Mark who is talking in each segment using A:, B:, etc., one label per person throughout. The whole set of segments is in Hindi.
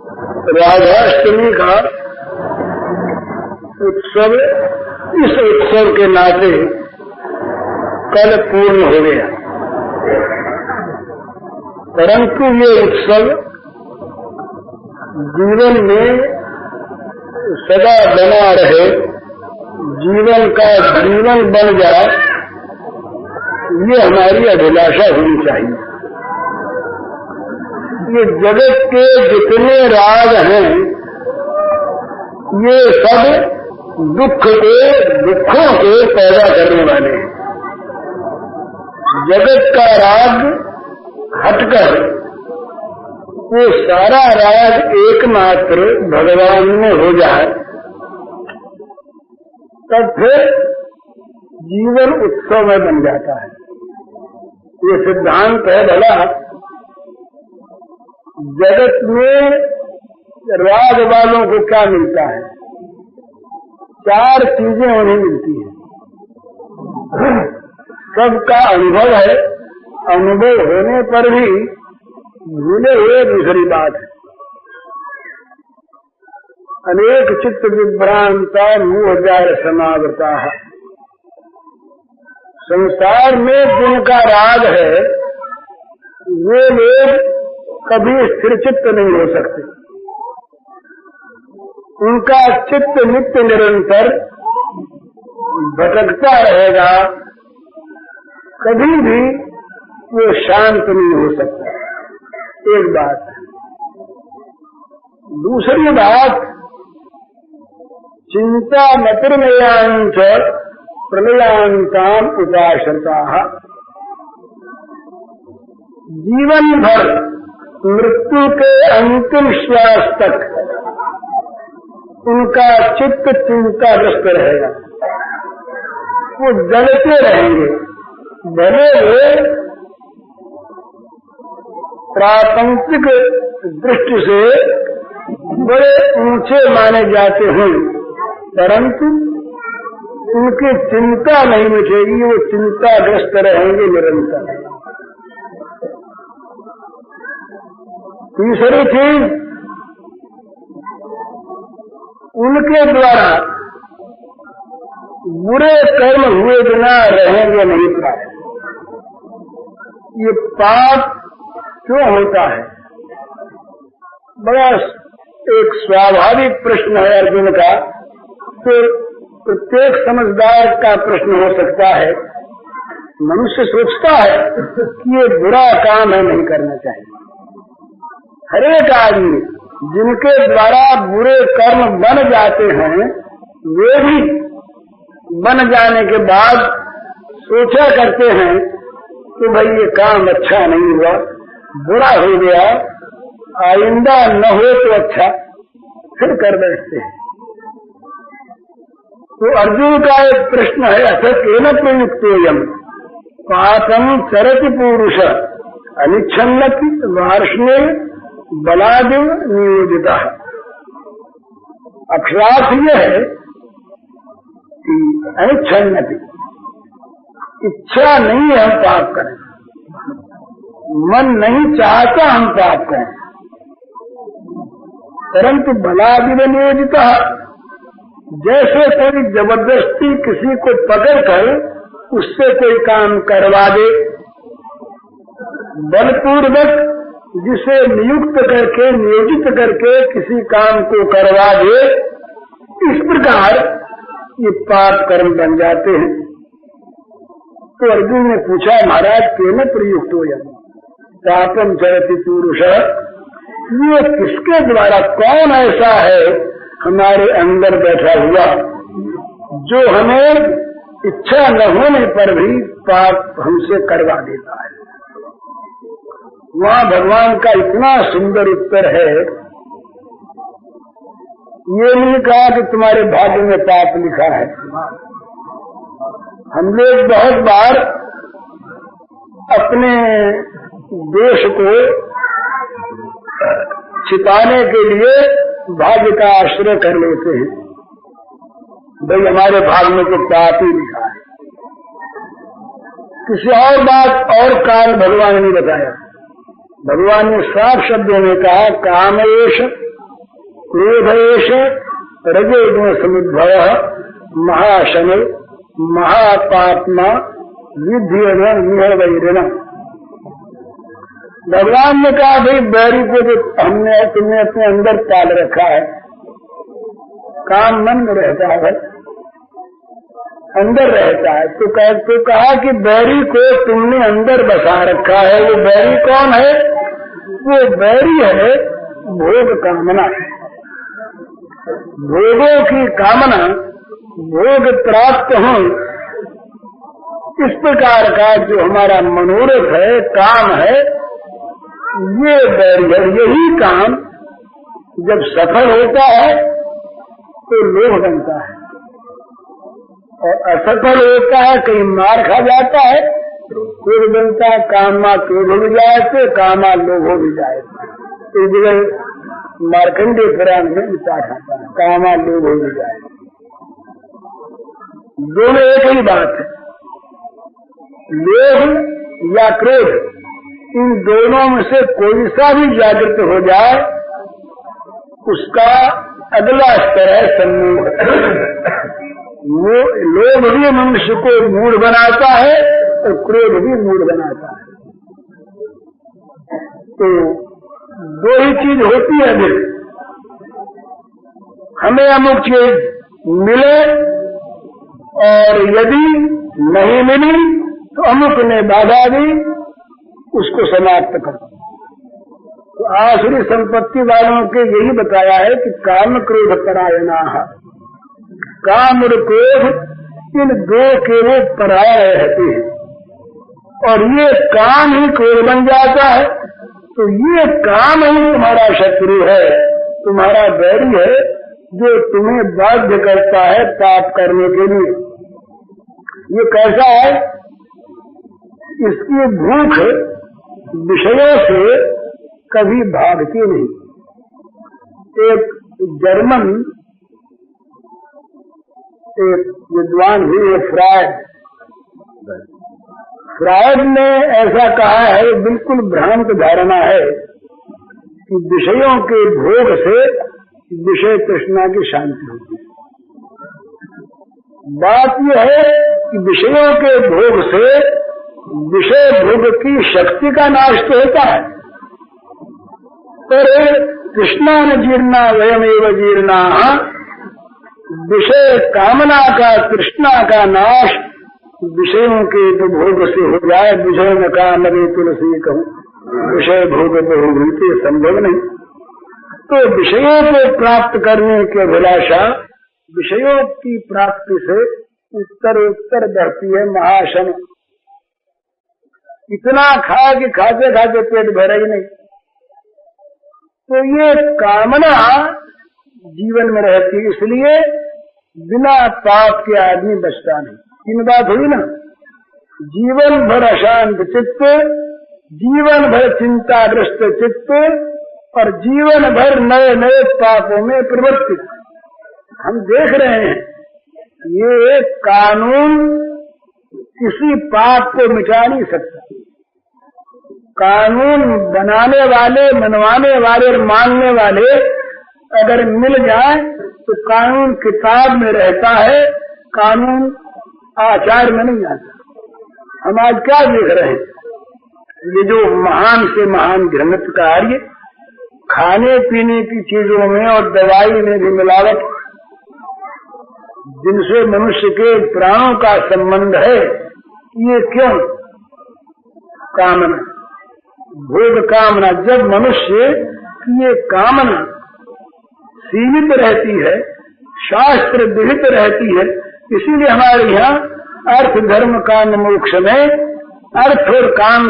A: राधाष्टमी का उत्सव इस उत्सव के नाते कल पूर्ण हो गया, परंतु ये उत्सव जीवन में सदा बना रहे, जीवन का जीवन बन जाए, ये हमारी अभिलाषा होनी चाहिए। ये जगत के जितने राग हैं, ये सब दुखों के पैदा करने वाले हैं। जगत का राग हटकर वो सारा राग एकमात्र भगवान में हो जाए, तब फिर जीवन उत्सव में बन जाता है। ये सिद्धांत है भला जगत में राग वालों को क्या मिलता है? 4 चीजें उन्हें मिलती हैं। सबका अनुभव है, अनुभव होने पर भी भूले हुए दूसरी बात है। अनेक चित्त विभ्रांता मोह जाल समावृता। संसार में जिनका राग है वे लोग कभी स्थिर चित्त नहीं हो सकते। उनका चित्त नित्य निरंतर भटकता रहेगा, कभी भी वो शांत नहीं हो सकता। एक बात। दूसरी बात, चिंता मतिर्मयांच प्रलयांताम उपाश्रिताः। जीवन भर मृत्यु के अंतिम श्वास तक उनका चित्त चिंताग्रस्त रहेगा। वो जलते रहेंगे, भले वे प्रापंचिक दृष्टि से बड़े ऊंचे माने जाते हैं, परंतु उनकी चिंता नहीं मिटेगी, वो चिंताग्रस्त रहेंगे निरंतर। तीसरी चीज, उनके द्वारा बुरे कर्म हुए बिना रहेंगे नहीं पाए। ये पाप क्यों होता है? बड़ा एक स्वाभाविक प्रश्न है अर्जुन का, तो प्रत्येक समझदार का प्रश्न हो सकता है। मनुष्य सोचता है कि ये बुरा काम है, नहीं करना चाहिए। हर एक आदमी जिनके द्वारा बुरे कर्म बन जाते हैं, वे भी बन जाने के बाद सोचा करते हैं कि भाई ये काम अच्छा नहीं हुआ, बुरा हो गया, आइंदा न हो तो अच्छा, फिर कर बैठते हैं। तो अर्जुन का एक प्रश्न है, अथ केन प्रयुक्तोऽयम् पापं चरति पुरुष अनिच्छन्नति वार्ष्णे बलादिव नियोजिता। अक्षरार्थ यह है कि अनिच्छन्नति, इच्छा नहीं है हम पाप करें, मन नहीं चाहता हम पाप करें, परंतु बलादिव नियोजिता, जैसे कोई जबरदस्ती किसी को पकड़कर उससे कोई काम करवा दे, बलपूर्वक जिसे नियुक्त करके नियोजित करके किसी काम को करवा दे, इस प्रकार ये पाप कर्म बन जाते हैं। तो अर्जुन ने पूछा, महाराज केन प्रयुक्तोऽयम् पापं चरति पुरुष, ये किसके द्वारा, कौन ऐसा है हमारे अंदर बैठा हुआ जो हमें इच्छा न होने पर भी पाप हमसे करवा देता है? वहाँ भगवान का इतना सुंदर उत्तर है, ये नहीं कहा कि तुम्हारे भाग्य में पाप लिखा है। हम लोग बहुत बार अपने दोष को छिपाने के लिए भाग्य का आश्रय कर लेते हैं। भाई हमारे भाग्य में तो पाप ही लिखा है, किसी और बात और कारण भगवान ने बताया। भगवान ने साफ शब्दों में कहा, कामेश क्रोधेश रजोगुण समुद्भव महाशनो महापात्मा विधिवैरिण। भगवान ने कहा भाई बैरी को जो तुमने अपने अंदर पाल रखा है, काम मन में रहता है, अंदर रहता है, तो कहा कि बैरी को तुमने अंदर बसा रखा है। वो बैरी कौन है? वो बैरी है भोग कामना, भोगों की कामना, भोग प्राप्त हो, इस प्रकार का जो हमारा मनोरथ है, काम है, ये बैरी है। यही काम जब सफल होता है तो लोभ बनता है, और असफल होता है, कहीं मार खा जाता है, क्रोध बनता है। कामा क्रोध हो जाए तो कामा लोभ हो भी जाए। इस जगह मार्कंडेय पुराण में पाठ आता है, कामा लोभ हो भी जाए। दोनों एक ही बात है। लोभ या क्रोध, इन दोनों में से कोई सा भी जागृत हो जाए उसका अगला स्तर है सम्मोह। लोभ भी मनुष्य को मूढ़ बनाता है और क्रोध भी मूढ़ बनाता है। तो दो ही चीज होती है, फिर हमें अमुक चीज मिले और यदि नहीं मिली तो अमुक ने बाधा दी, उसको समाप्त कर। तो आसुरी संपत्ति वालों के यही बताया है कि काम क्रोध परायणा, काम और क्रोध इन दो के वो पराय रहते हैं, और ये काम ही क्रोध बन जाता है। तो ये काम ही तुम्हारा शत्रु है, तुम्हारा बैरी है, जो तुम्हें बाध्य करता है पाप करने के लिए। ये कैसा है? इसकी भूख विषयों से कभी भागती नहीं। एक जर्मन एक विद्वान हुए फ्रायड ने ऐसा कहा है, बिल्कुल भ्रांत धारणा है कि विषयों के भोग से विषय तृष्णा की शांति होती है। बात यह है कि विषयों के भोग से विषय भोग की शक्ति का नाश तो होता है, पर तृष्णा न जीर्णा वयमेव जीर्णा, विषय कामना का, तृष्णा का नाश विषयों के तो भोग से हो जाए। विषय न काम लगे तुलसी कहूँ, विषय भोग बहुभूते संभव नहीं। तो विषयों को प्राप्त करने की अभिलाषा विषयों की प्राप्ति से उत्तर बढ़ती है महाशन। इतना खा कि खाते खाते पेट भरा ही नहीं। तो ये कामना जीवन में रहती, इसलिए बिना पाप के आदमी बचता नहीं। तीन बात हुई ना, जीवन भर अशांत चित्त, जीवन भर चिंताग्रस्त चित्त, और जीवन भर नए नए पापों में प्रवृत्त। हम देख रहे हैं ये कानून किसी पाप को मिटा नहीं सकता। कानून बनाने वाले, मनवाने वाले और मानने वाले अगर मिल जाए तो कानून किताब में रहता है, कानून आचार में नहीं आता। हम आज क्या देख रहे हैं? ये जो महान से महान घृणित कार्य, खाने पीने की चीजों में और दवाई में भी मिलावट, जिनसे मनुष्य के प्राणों का संबंध है, ये क्यों? कामना, भोग कामना। जब मनुष्य की ये कामना सीमित रहती है, शास्त्र विहित रहती है, इसीलिए हमारे यहाँ अर्थ धर्म काम मोक्ष में अर्थ और काम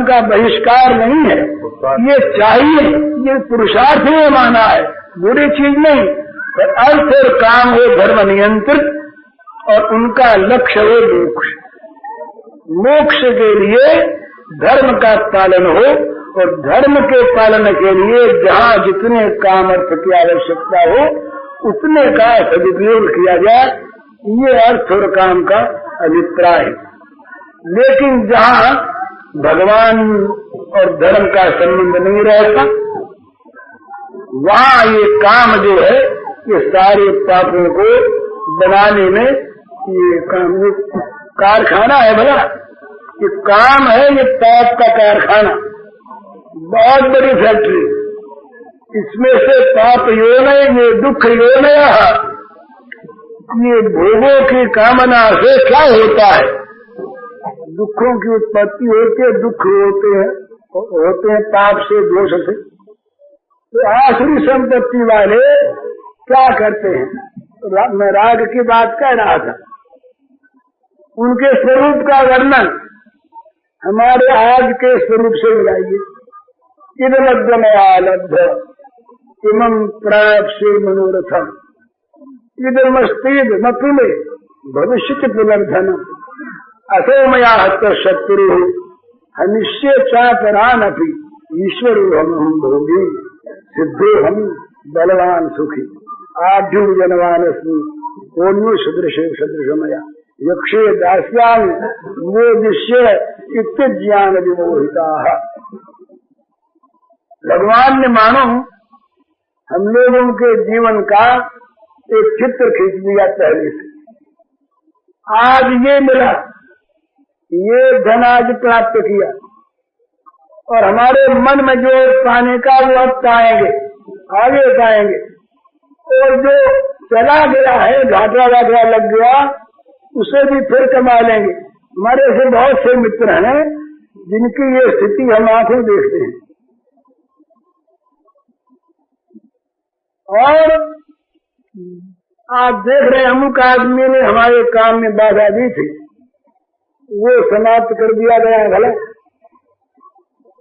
A: का बहिष्कार नहीं है। ये चाहिए, ये पुरुषार्थ में माना है, बुरी चीज नहीं। पर अर्थ और काम हो धर्म नियंत्रित, और उनका लक्ष्य हो मोक्ष। मोक्ष के लिए धर्म का पालन हो, और धर्म के पालन के लिए जहाँ जितने काम अर्थ की आवश्यकता हो उतने का सदुपयोग किया जाए, ये अर्थ और काम का अभिप्राय है। लेकिन जहाँ भगवान और धर्म का संबंध नहीं रहता, वहाँ ये काम जो है ये सारे पापों को बनाने में ये काम कारखाना है भला, ये काम है, ये पाप का कारखाना, बहुत बड़ी फैक्ट्री। इसमें से पाप योनय, ये दुख योनय, ये भोगों की कामना से क्या होता है? दुखों की उत्पत्ति होती है, दुख होते हैं पाप से, दोष से। तो आसुरी संपत्ति वाले क्या करते हैं? मैं राग की बात कह रहा था, उनके स्वरूप का वर्णन हमारे आज के स्वरूप से मिलाइए। इदमद्गमया लब्ध इमं प्राप्स्ये मनोरथम इदमस्तीद मपुले भविष्य पुनर्धनम असो मया हत शत्रु हनिश्य चापरानपि ईश्वरो हम भोगी सिद्धो हम बलवान सुखी आढ्यु जनवानस्मि कोन्यो सदृशे सदृशमया यक्षे दास्यामि मोदिष्य इत्यज्ञान विमोहिता। भगवान ने मानो हम लोगों के जीवन का एक चित्र खींच लिया पहले से। आज ये मिला, ये धन आज प्राप्त किया, और हमारे मन में जो पाने का वो अब पाएंगे, आगे पाएंगे। और जो चला गया है, घाटा वाटा लग गया, उसे भी फिर कमा लेंगे। हमारे से बहुत से मित्र हैं जिनकी ये स्थिति हम आंखों देखते हैं। और आप देख रहे, अमुक आदमी ने हमारे काम में बाधा दी थी, वो समाप्त कर दिया गया भला।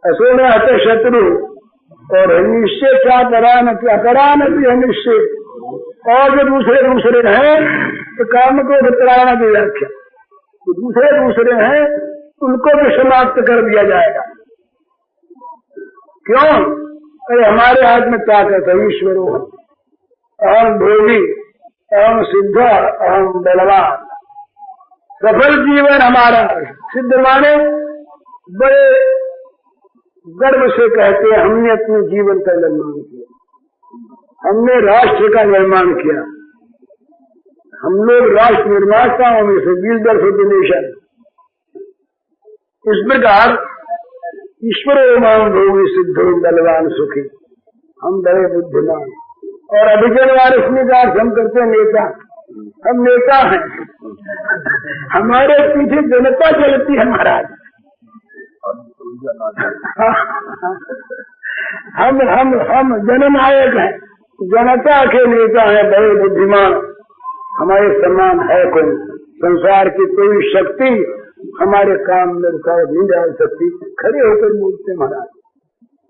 A: असो में हत शत्रु और निश्चय क्या अपरान भी निश्चय। और जो दूसरे हैं तो काम को बतलाना की व्याख्या, तो दूसरे हैं उनको भी समाप्त कर दिया जाएगा। क्यों? अरे हमारे हाथ में ताकत है, ईश्वरो अहम भोगी अहम सिद्ध अहम बलवान। सफल जीवन हमारा सिद्ध माने बड़े गर्व से कहते हैं हमने अपने जीवन का निर्माण किया, हमने राष्ट्र का निर्माण किया, हम लोग राष्ट्र निर्माताओं में से बिल्डर्स ऑफ द नेशन। इस प्रकार ईश्वरो मां भोगी सिद्धो बलवान सुखी, हम बड़े बुद्धिमान। और अभिजन वारिसनी का अर्थ हम करते हैं नेता, हम नेता हैं, हमारे पीछे जनता चलती है महाराज। हम जननायक हैं, जनता के नेता हैं, बड़े बुद्धिमान। हमारे समान है कोई, संसार की कोई शक्ति हमारे काम में रुकावट नहीं डाल सकती। खड़े होकर बोलते महाराज,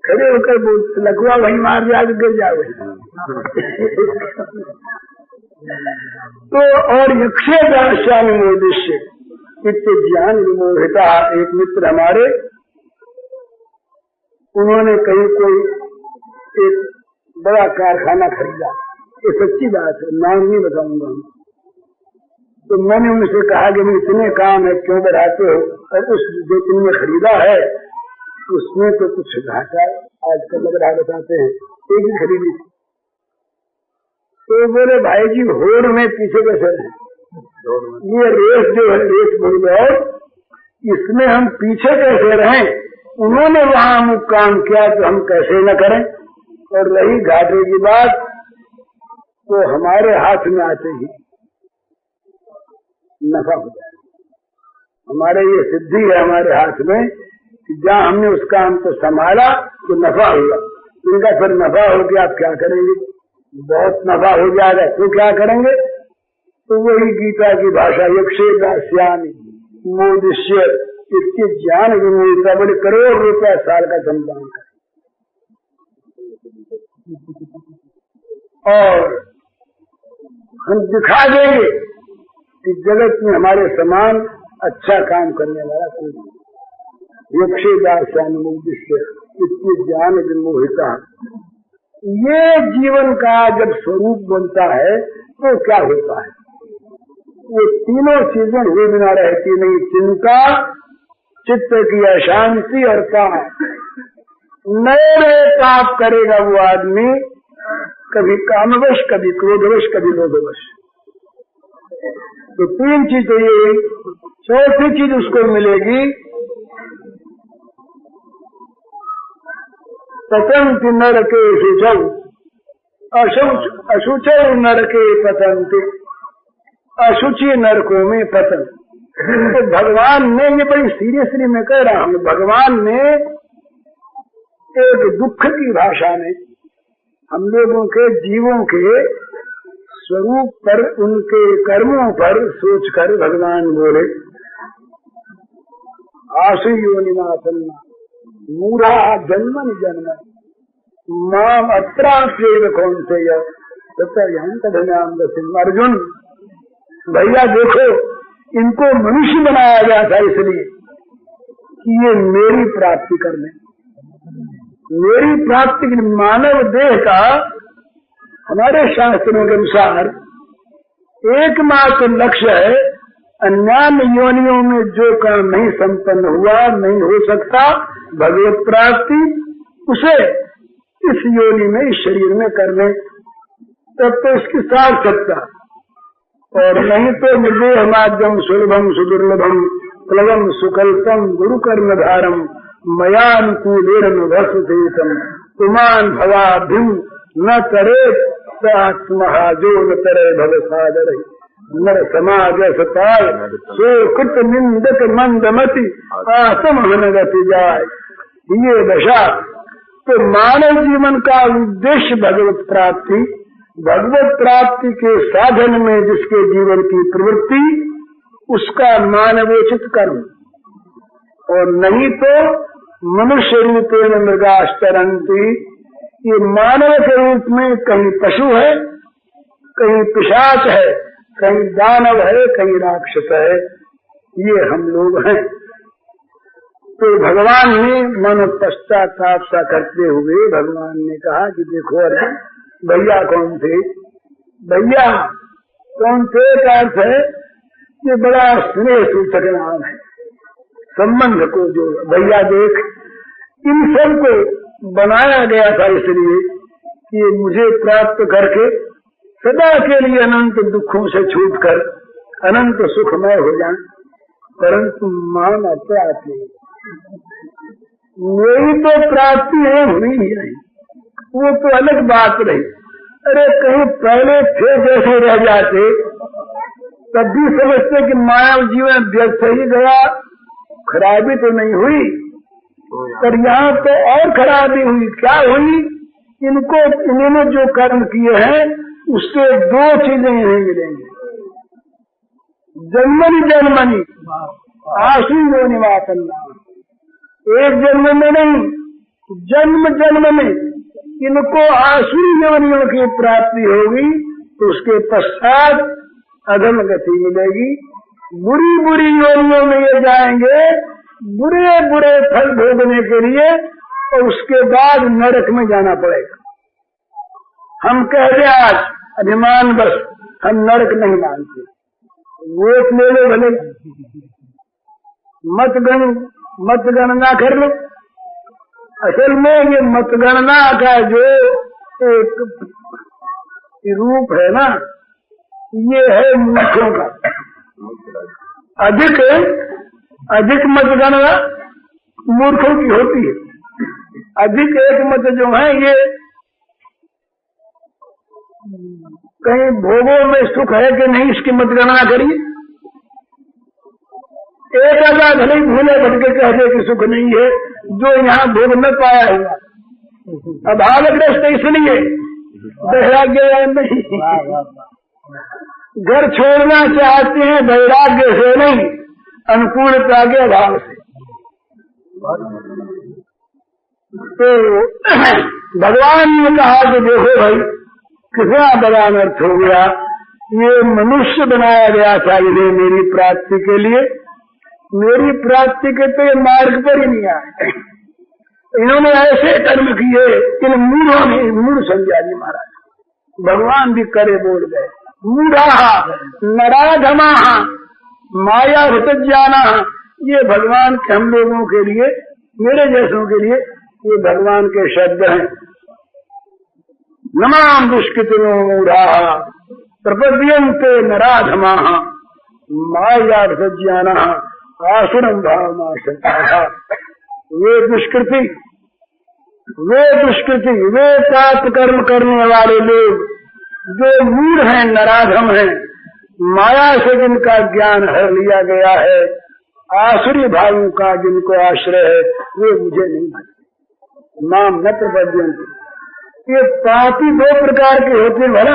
A: खड़े होकर बोलते, लकुआ वही मार जाए गिर जावे। तो और यक्षे दास्यामि मोदिष्य इत्य ज्ञान विमोहिता। एक मित्र हमारे, उन्होंने कहीं कोई एक बड़ा कारखाना खरीदा, ये सच्ची बात है, नाम नहीं बताऊंगा। तो मैंने उनसे कहा कि मैं इतने काम है क्यों बढ़ाते हो, और उस जो तुमने खरीदा है उसमें तो कुछ घाटा है, आजकल लग रहा बताते हैं, एक ही खरीदी थी। तो बोले भाई जी होड़ में पीछे कैसे रहे, ये रेस जो है रेस बोल रहे हो, इसमें हम पीछे कैसे रहें? उन्होंने वहां हम काम किया तो हम कैसे न करें। और रही घाटे की बात, तो हमारे हाथ में आते ही नफा हो जाए। हमारे ये सिद्धि है हमारे हाथ में कि जहाँ हमने उस काम को संभाला तो नफा हुआ। इनका फिर नफा हो गया, आप क्या करेंगे? बहुत नफा हो जाएगा तो क्या करेंगे? तो वही गीता की भाषा, यक्षे दास्यामि मोदिष्य इसके ज्ञान विमोहिता। बड़े करोड़ रुपया साल का धनदान कर, और हम दिखा देंगे कि जगत में हमारे समान अच्छा काम करने वाला कोई नहीं। यक्षे दास्यामि मोदिष्य इसके ज्ञान विमोहिता। ये जीवन का जब स्वरूप बनता है तो क्या होता है? ये तीनों चीजें हुए बिना रहती नहीं, चिंता, चित्त की अशांति और पाप। नए नए पाप करेगा वो आदमी, कभी कामवश, कभी क्रोधवश, कभी लोभवश। तो 3 चीज चाहिए। चौथी चीज उसको मिलेगी, पतंति नरके शुचौ, अशुचौ नरके पतंति, अशुचि नरकों में पतन। तो भगवान ने, ये बड़ी सीरियसली मैं कह रहा हूं, भगवान ने एक दुख की भाषा में हम लोगों के जीवों के स्वरूप पर, उनके कर्मों पर सोचकर भगवान बोले, आशु योनिमासन्ना मूढ़ा जन्मन जन्म माम अत्राप्येव कौन्तेय तथायंतधन्याम दसिम। अर्जुन भैया देखो, इनको मनुष्य बनाया गया था इसलिए कि ये मेरी प्राप्ति कर लें, मेरी प्राप्ति के मानव देह का हमारे शास्त्रों के अनुसार एकमात्र लक्ष्य है, अन्यान्य योनियों में जो काम नहीं संपन्न हुआ, नहीं हो सकता भगवत प्राप्ति, उसे इस योनि में, इस शरीर में करने, तब तो इसकी सार्थकता। और नहीं तो निर्देह माध्यम सुलभम सुदुर्लभम प्लवम सुकल्पम गुरुकर्म धारम मयानुकूलेन भस्वतीतम तुमान भवाभिम न करे आत्महा जो न करे भव सादर नर समाज सताय सो कृत निंदक मंदमति आत्महनगति जाय। ये दशा तो मानव जीवन का उद्देश्य भगवत प्राप्ति, भगवत प्राप्ति के साधन में जिसके जीवन की प्रवृत्ति, उसका मानवोचित कर्म। और नहीं तो मनुष्य रूपेण मृगाश्चरन्ति, ये मानव के रूप में कहीं पशु है, कहीं पिशाच है, कहीं दानव है, कहीं राक्षस है, ये हम लोग हैं। तो भगवान ने मन पश्चाताप सा करते हुए भगवान ने कहा कि देखो अर्जुन, भैया कौन थे? भैया कौन थे का अर्थ है ये बड़ा स्नेह सूचक नाम है, संबंध को जो भैया देख, इन सब को बनाया गया था इसलिए कि मुझे प्राप्त करके सदा के लिए अनंत दुखों से छूटकर अनंत सुखमय हो जाए। परंतु मान अपराधी मेरी तो प्राप्ति है हुई ही नहीं, वो तो अलग बात रही। अरे कहीं पहले थे जैसे रह जाते तब भी समझते कि मानव जीवन व्यर्थ ही गया, खराबी तो नहीं हुई। पर यहाँ तो और खराबी हुई। क्या हुई? इनको, इन्होंने जो कर्म किए हैं उससे 2 चीजें नहीं मिलेंगी, जन्मनि जन्मनि आशु योनिमासन्ना। एक जन्म में नहीं, जन्म जन्म में इनको आशु योनियों की प्राप्ति होगी, तो उसके पश्चात अधम गति मिलेगी। बुरी बुरी योनियों में ये जाएंगे बुरे बुरे फल भोगने के लिए, और उसके बाद नरक में जाना पड़ेगा। हम कह दें आज अभिमान बस हम नरक नहीं मानते, वोट ले लो भले, मतगणना कर लो। असल में ये मतगणना का जो एक रूप है ना, ये है मूर्खों का। अधिक मतगणना मूर्खों की होती है। अधिक एक मत जो है ये कहीं भोगों में सुख है कि नहीं इसकी मतगणना करिए। एक आधा भले भूले भटके कह दे कि सुख नहीं है, जो यहाँ भोग न पाया हुआ अभावग्रस्त इसलिए वैराग्य नहीं, घर छोड़ना चाहते हैं वैराग्य से नहीं, अनुकूलता के अभाव से। तो भगवान ने कहा कि देखो भाई कितना बड़ा अनर्थ हो गया, ये मनुष्य बनाया गया था इन्हें मेरी प्राप्ति के लिए, मेरी प्राप्ति के तो ये मार्ग पर ही नहीं आए। इन्होंने ऐसे कर्म किए, इन मूढ़ों ने मूढ़ समझा जी महाराज, भगवान भी करे बोल गए। मूढ़ा नराधमा माया हृतज्ञाना, ये भगवान के हम लोगों के लिए, मेरे जैसों के लिए ये भगवान के शब्द हैं। नमाम दुष्कृतिनो मूढ़ा प्रपद्यन्ते नराधमाः मायार्थज्ञानः आसुरं भावमाश्रिताः। वे दुष्कृति, वे पाप कर्म करने वाले लोग जो मूढ़ हैं, नराधम हैं, माया से जिनका ज्ञान हर लिया गया है, आसुरी भावों का जिनको आश्रय है, वे मुझे नहीं मानते। नाम न प्रपद्यन्ते। ये पापी दो प्रकार के होते भला।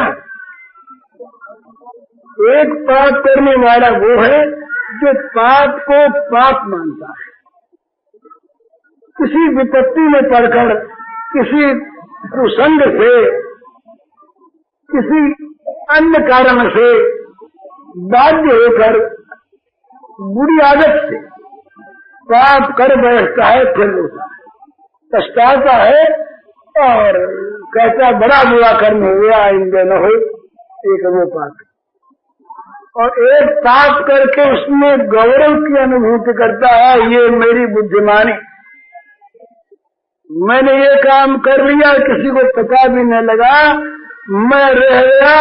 A: एक पाप करने वाला वो है जो पाप को पाप मानता है, किसी विपत्ति में पड़कर, किसी कुसंग से, किसी अन्य कारण से बाध्य होकर बुरी आदत से पाप कर बैठता है, फिर होता है, पछताता है और कहता बड़ा बुरा कर्म हुआ, आइंदे न हो। एक वो पाप, और एक पाप करके उसमें गौरव की अनुभूति करता है, ये मेरी बुद्धिमानी, मैंने ये काम कर लिया, किसी को पता भी न लगा, मैं रह गया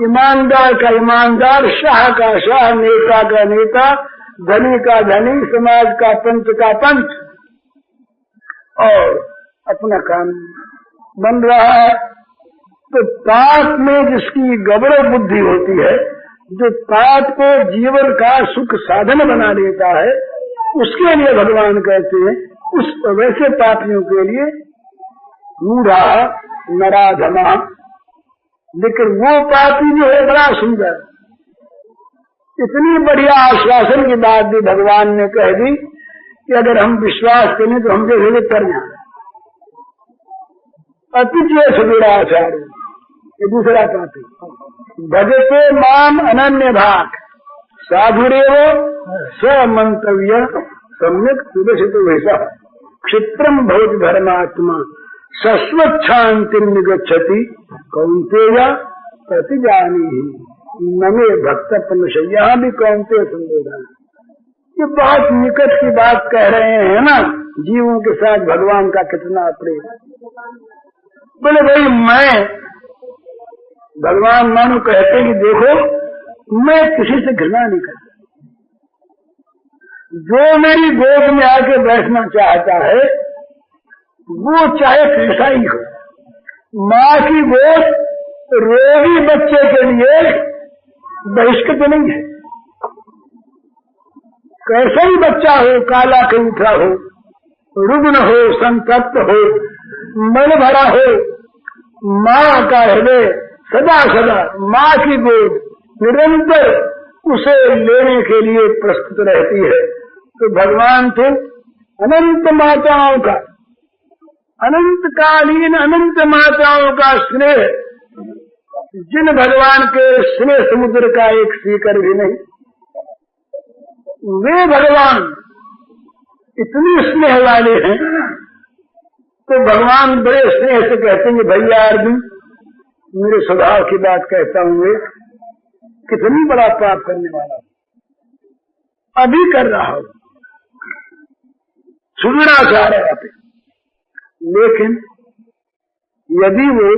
A: ईमानदार का ईमानदार, शाह का शाह, नेता का नेता, धनी का धनी, समाज का पंच, और अपना काम बन रहा है। तो पाप में जिसकी गौरव बुद्धि होती है, जो पाप को जीवन का सुख साधन बना देता है, उसके लिए भगवान कहते हैं, उस वैसे पापियों के लिए मूढ़ा नराधमा। लेकिन वो पापी जो है बड़ा सुंदर, इतनी बढ़िया आश्वासन की बात भी भगवान ने कह दी कि अगर हम विश्वास करें तो हम जैसे कर जाए। अतिजय सुदूराचार्य, ये दूसरा पापी। भजते माम अनन्य भाग साधुरेव स्वमंतव्य सम्यक सुदर्शित वैसा क्षिप्रम भवति धर्मात्मा सस्वच्छांति निगच्छति कौन्तेय प्रतिजानीहि नमे भक्त पुनः। यहाँ भी कौन्तेय संबोधन, ये बहुत निकट की बात कह रहे हैं ना, जीवों के साथ भगवान का कितना प्रेम। बोले भाई, मैं भगवान मानो कहते कि देखो मैं किसी से घृणा नहीं करता, जो मेरी गोद में आके बैठना चाहता है वो चाहे कैसा ही हो। माँ की गोद रोगी बच्चे के लिए बहिष्कृत नहीं है, कैसा ही बच्चा हो, काला कूठा हो, रुग्ण हो, संतप्त हो, मन भरा हो, माँ का हृदय सदा सदा माँ की गोद निरंतर उसे लेने के लिए प्रस्तुत रहती है। तो भगवान थे अनंत माताओं का, अनंतकालीन अनंत माताओं का स्नेह, जिन भगवान के स्नेह समुद्र का एक सीकर भी नहीं, वे भगवान इतनी स्नेह वाले हैं। तो भगवान बड़े स्नेह से कहते हैं, भैया अर्जुन, मेरे स्वभाव की बात कहता हूँ, कितनी बड़ा पाप करने वाला अभी कर रहा हो, सुदूराचार है आप। लेकिन यदि वो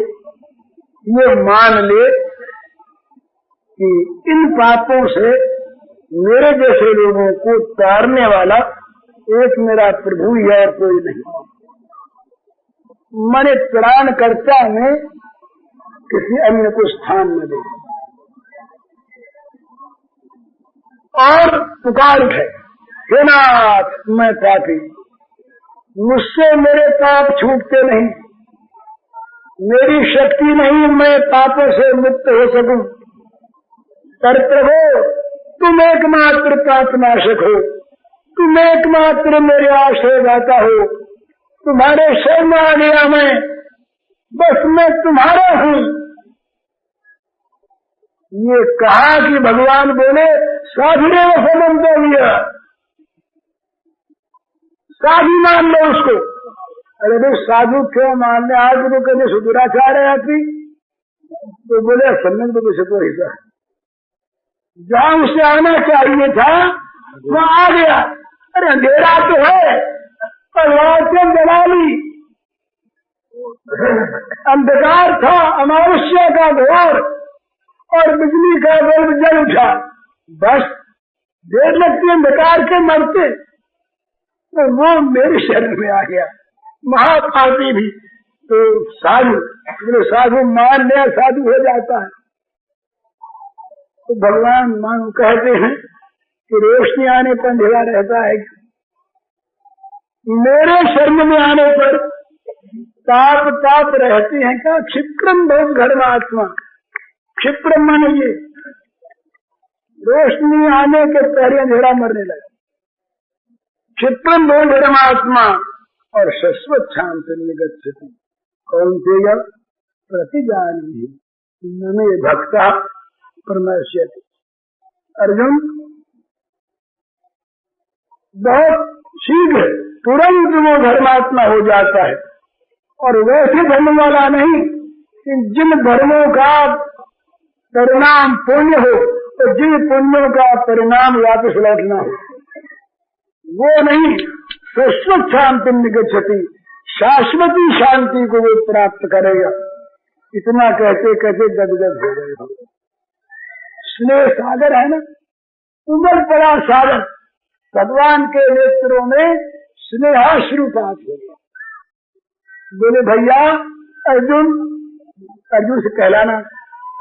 A: ये मान ले कि इन पापों से मेरे जैसे लोगों को तारने वाला एक मेरा प्रभु ही और कोई नहीं, मैंने त्राणकर्ता में किसी अन्य को स्थान न दे, और पुकार उठे, हे नाथ मैं पापी, मुझसे मेरे पाप छूटते नहीं, मेरी शक्ति नहीं मैं पापों से मुक्त हो सकूं, पर प्रभु तुम एकमात्र पापनाशक हो, तुम एकमात्र मेरे आश्रय दाता हो, तुम्हारे शरण आ गया मैं, बस मैं तुम्हारा हूँ। ये कहा कि भगवान बोले साधुरेव समंतव्य, साधु मान लो उसको। अरे भाई साधु क्यों मानने, आज तो कभी सुदूराचार है आपकी, तो बोले संबंध विषय को हिस्सा, जहाँ उसे आना चाहिए था वहाँ आ गया। अरे अंधेरा तो है पर लालटेन जला ली, अंधकार था, अमावस्या का घोर, और बिजली का बल्ब जल उठा, बस देर लगती अंधकार के मरते, तो वो मेरे शरीर में आ गया। महापापी भी तो साधु, साधु मान लिया साधु हो जाता है। तो भगवान मान कहते हैं कि रोशनी आने पर अंधेरा रहता है, मेरे शरण में आने पर ताप ताप रहती है क्या? क्षिप्रम बहुत धर्मात्मा, क्षिप्रम माने ये रोशनी आने के पहले अंधेरा मरने लगा। क्षिप्रम बहुत धर्मात्मा और शाश्वत शांति निगच्छति। कौन से यह प्रतिजानी न मे भक्ता परमेश्यति। अर्जुन बहुत शीघ्र तुरंत वो धर्मात्मा हो जाता है, और वैसे धर्म वाला नहीं कि जिन धर्मों का परिणाम पुण्य हो तो जिन पुण्यों का परिणाम वापस लौटना हो, वो नहीं। शाश्वत शांति निगच्छति, शाश्वती शांति को वो प्राप्त करेगा। इतना कहते कहते गदगद हो गए। स्नेह सागर है ना, उमड़ पड़ा सागर, भगवान के नेत्रों में स्नेहाश्रुपात हो गया। बोले भैया अर्जुन, अर्जुन से कहलाना,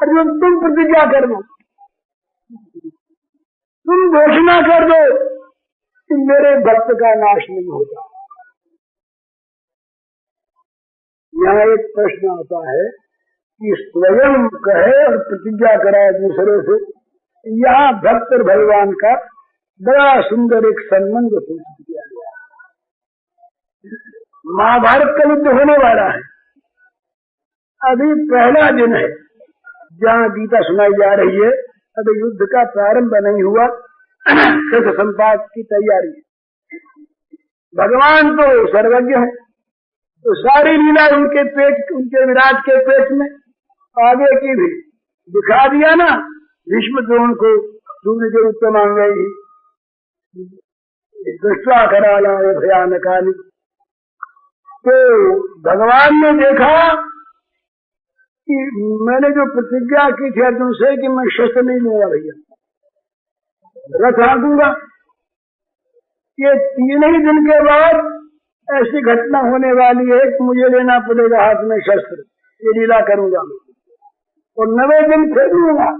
A: अर्जुन तुम प्रतिज्ञा कर दो, तुम घोषणा कर दो कि मेरे भक्त का नाश नहीं होगा। यहाँ एक प्रश्न आता है कि स्वयं कहे और प्रतिज्ञा कराए दूसरे से। यहाँ भक्त और भगवान का बड़ा सुंदर एक संबंध सूचित किया गया। महाभारत का युद्ध होने वाला है, अभी पहला दिन है जहाँ गीता सुनाई जा रही है। अभी युद्ध का प्रारंभ नहीं हुआ, शस्त्र संपात की तैयारी है। भगवान तो सर्वज्ञ है, तो सारी लीला उनके पेट, उनके विराट के पेट में आगे की भी दिखा दिया ना। भीष्म द्रोण को सूर्य के उत्तम अंगई दृष्टा कराला भयानकाली। तो भगवान ने देखा कि मैंने जो प्रतिज्ञा की थी अर्जुन से कि मैं शस्त्र नहीं लूंगा भैया, रथ हाँकूंगा, ये 3 ही दिन के बाद ऐसी घटना होने वाली है कि मुझे लेना पड़ेगा हाथ में शस्त्र, ये लीला करूंगा और 9वें दिन फिर लूंगा।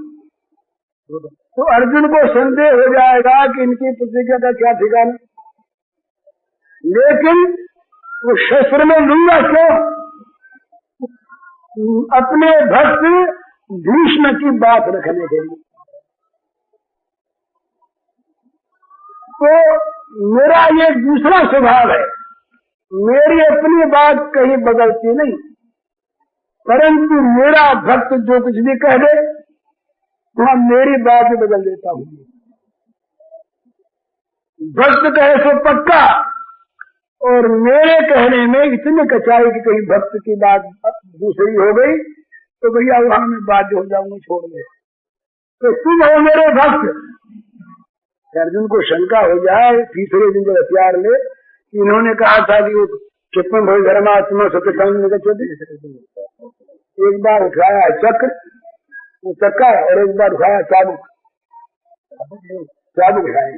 A: तो अर्जुन को संदेह हो जाएगा कि इनकी प्रतिज्ञा का क्या ठिकाना। लेकिन वो शस्त्र में लूंगा क्यों? अपने भक्त भीष्म की बात रखने के लिए। तो मेरा ये दूसरा स्वभाव है, मेरी अपनी बात कहीं बदलती नहीं, परंतु मेरा भक्त जो कुछ भी कह दे वहां मेरी बात बदल देता हूं। भक्त कहे सो पक्का, और मेरे कहने में इतनी कचाई कि कहीं भक्त की बात दूसरी हो गई तो भैया वहां मैं बाध्य हो जाऊंगा, छोड़ दे। तो तुम हो मेरे भक्त। अर्जुन को शंका हो जाए तीसरे दिन जब हथियार ले, इन्होंने कहा था कि वो चित्तम भय धर्मात्मा सत्यसंग निगच्छति, एक बार उठाया चक्र वो चक्का और एक बार उठाया चाबुक, चाबुक उठाया।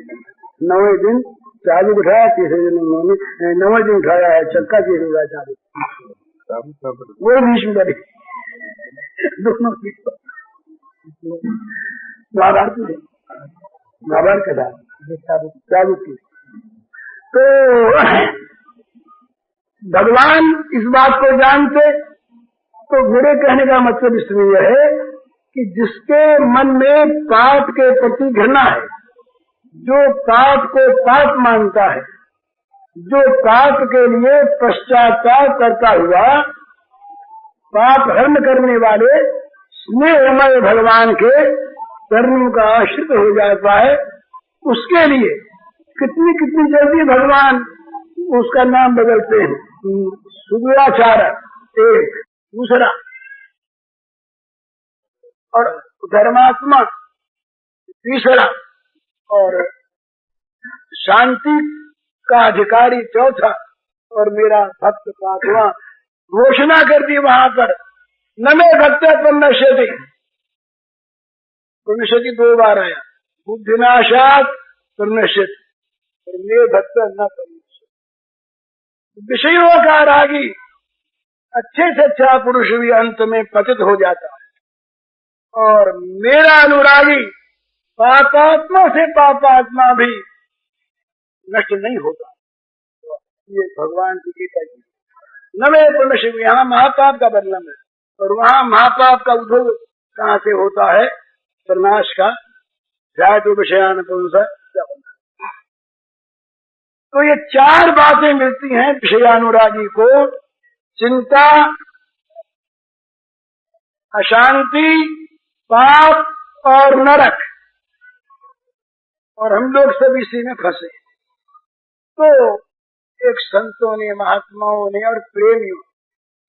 A: 9वें दिन चाबुक उठाया, तीसरे दिन 9वें दिन उठाया है चक्का, तीसरे उठाया चाबुक। वो भीष्म बने दोनों महाभारत का चाबुक की। तो भगवान इस बात को जानते, तो मेरे कहने का मतलब इसमें यह है कि जिसके मन में पाप के प्रति घृणा है, जो पाप को पाप मानता है, जो पाप के लिए पश्चाताप करता हुआ पाप हरण करने वाले स्नेहमय भगवान के चरणों का आश्रित हो जाता है, उसके लिए कितनी कितनी जल्दी भगवान उसका नाम बदलते हैं। सुदुराचार एक, दूसरा, और धर्मात्मा तीसरा, और शांति का अधिकारी चौथा, और मेरा भक्त 5वां। घोषणा कर दी वहां पर, न मे भक्त पुण्यशति, पुण्यशति 2 बार आया, बुद्धिनाशात पुण्यशति और मे भक्त न पुण्यशति। विषयों का रागी अच्छे से अच्छा पुरुष भी अंत में पतित हो जाता है, और मेरा अनुरागी पापात्मा से पापात्मा भी नष्ट नहीं होता। तो ये भगवान की गीता की नवे पुण्यशिव, यहाँ महापाप का वर्णन है, और वहाँ महापाप का उद्भव कहाँ से होता है, प्रनाश का, ध्यातो विषयान पुंसा। तो ये 4 बातें मिलती हैं विषयानुरागी को, चिंता, अशांति, पाप और नरक, और हम लोग सब इसी में फंसे। तो एक संतों ने, महात्माओं ने और प्रेमियों,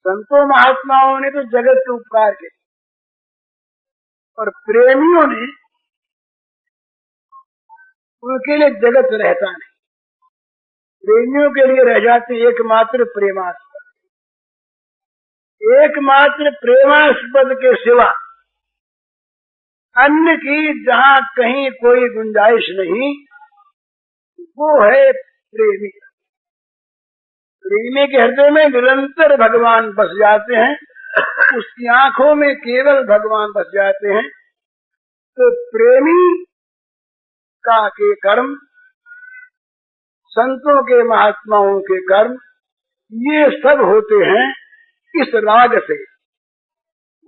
A: संतों महात्माओं ने तो जगत के उपकार के, और प्रेमियों ने, उनके लिए जगत रहता नहीं, प्रेमियों के लिए रह जाते एकमात्र प्रेमास्पद। एकमात्र प्रेमास्पद के सिवा अन्य की जहाँ कहीं कोई गुंजाइश नहीं, वो है प्रेमी। प्रेमी के हृदय में निरंतर भगवान बस जाते हैं, उसकी आंखों में केवल भगवान बस जाते हैं। तो प्रेमी का के कर्म, संतों के महात्माओं के कर्म, ये सब होते हैं इस राग से,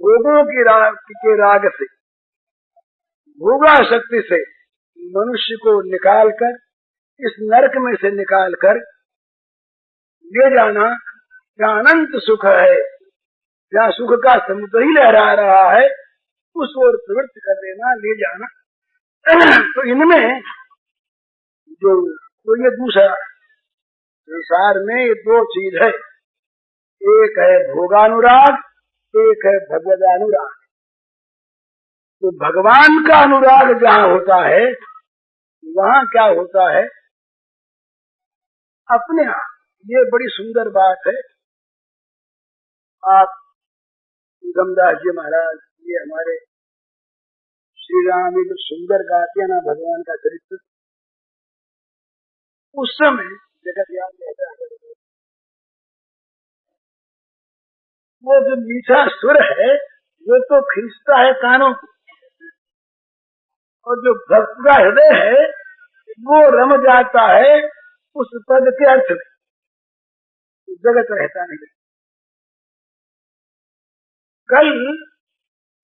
A: भोगों की राग से, भोगा शक्ति से मनुष्य को निकालकर, इस नरक में से निकालकर ले जाना, जहाँ अनंत सुख है, जहाँ सुख का समुद्र ही लहरा रहा है, उस ओर प्रवृत्त कर देना, ले जाना। तो इनमें जो तो ये दूसरा, संसार में ये 2 चीज है, एक है भोगानुराग, एक है भगवदानुराग। तो भगवान का अनुराग जहाँ होता है, वहाँ क्या होता है, अपने आप। ये बड़ी सुंदर बात है। आप गमदास जी महाराज, ये हमारे श्री राम तो सुंदर गाते हैं ना भगवान का चरित्र, उस समय जगत याद रहता है। वो जो मीठा सुर है, वो तो खींचता है कानों को, और जो भक्त का हृदय है, वो रम जाता है उस पद के अर्थ में, जगत रहता नहीं। कल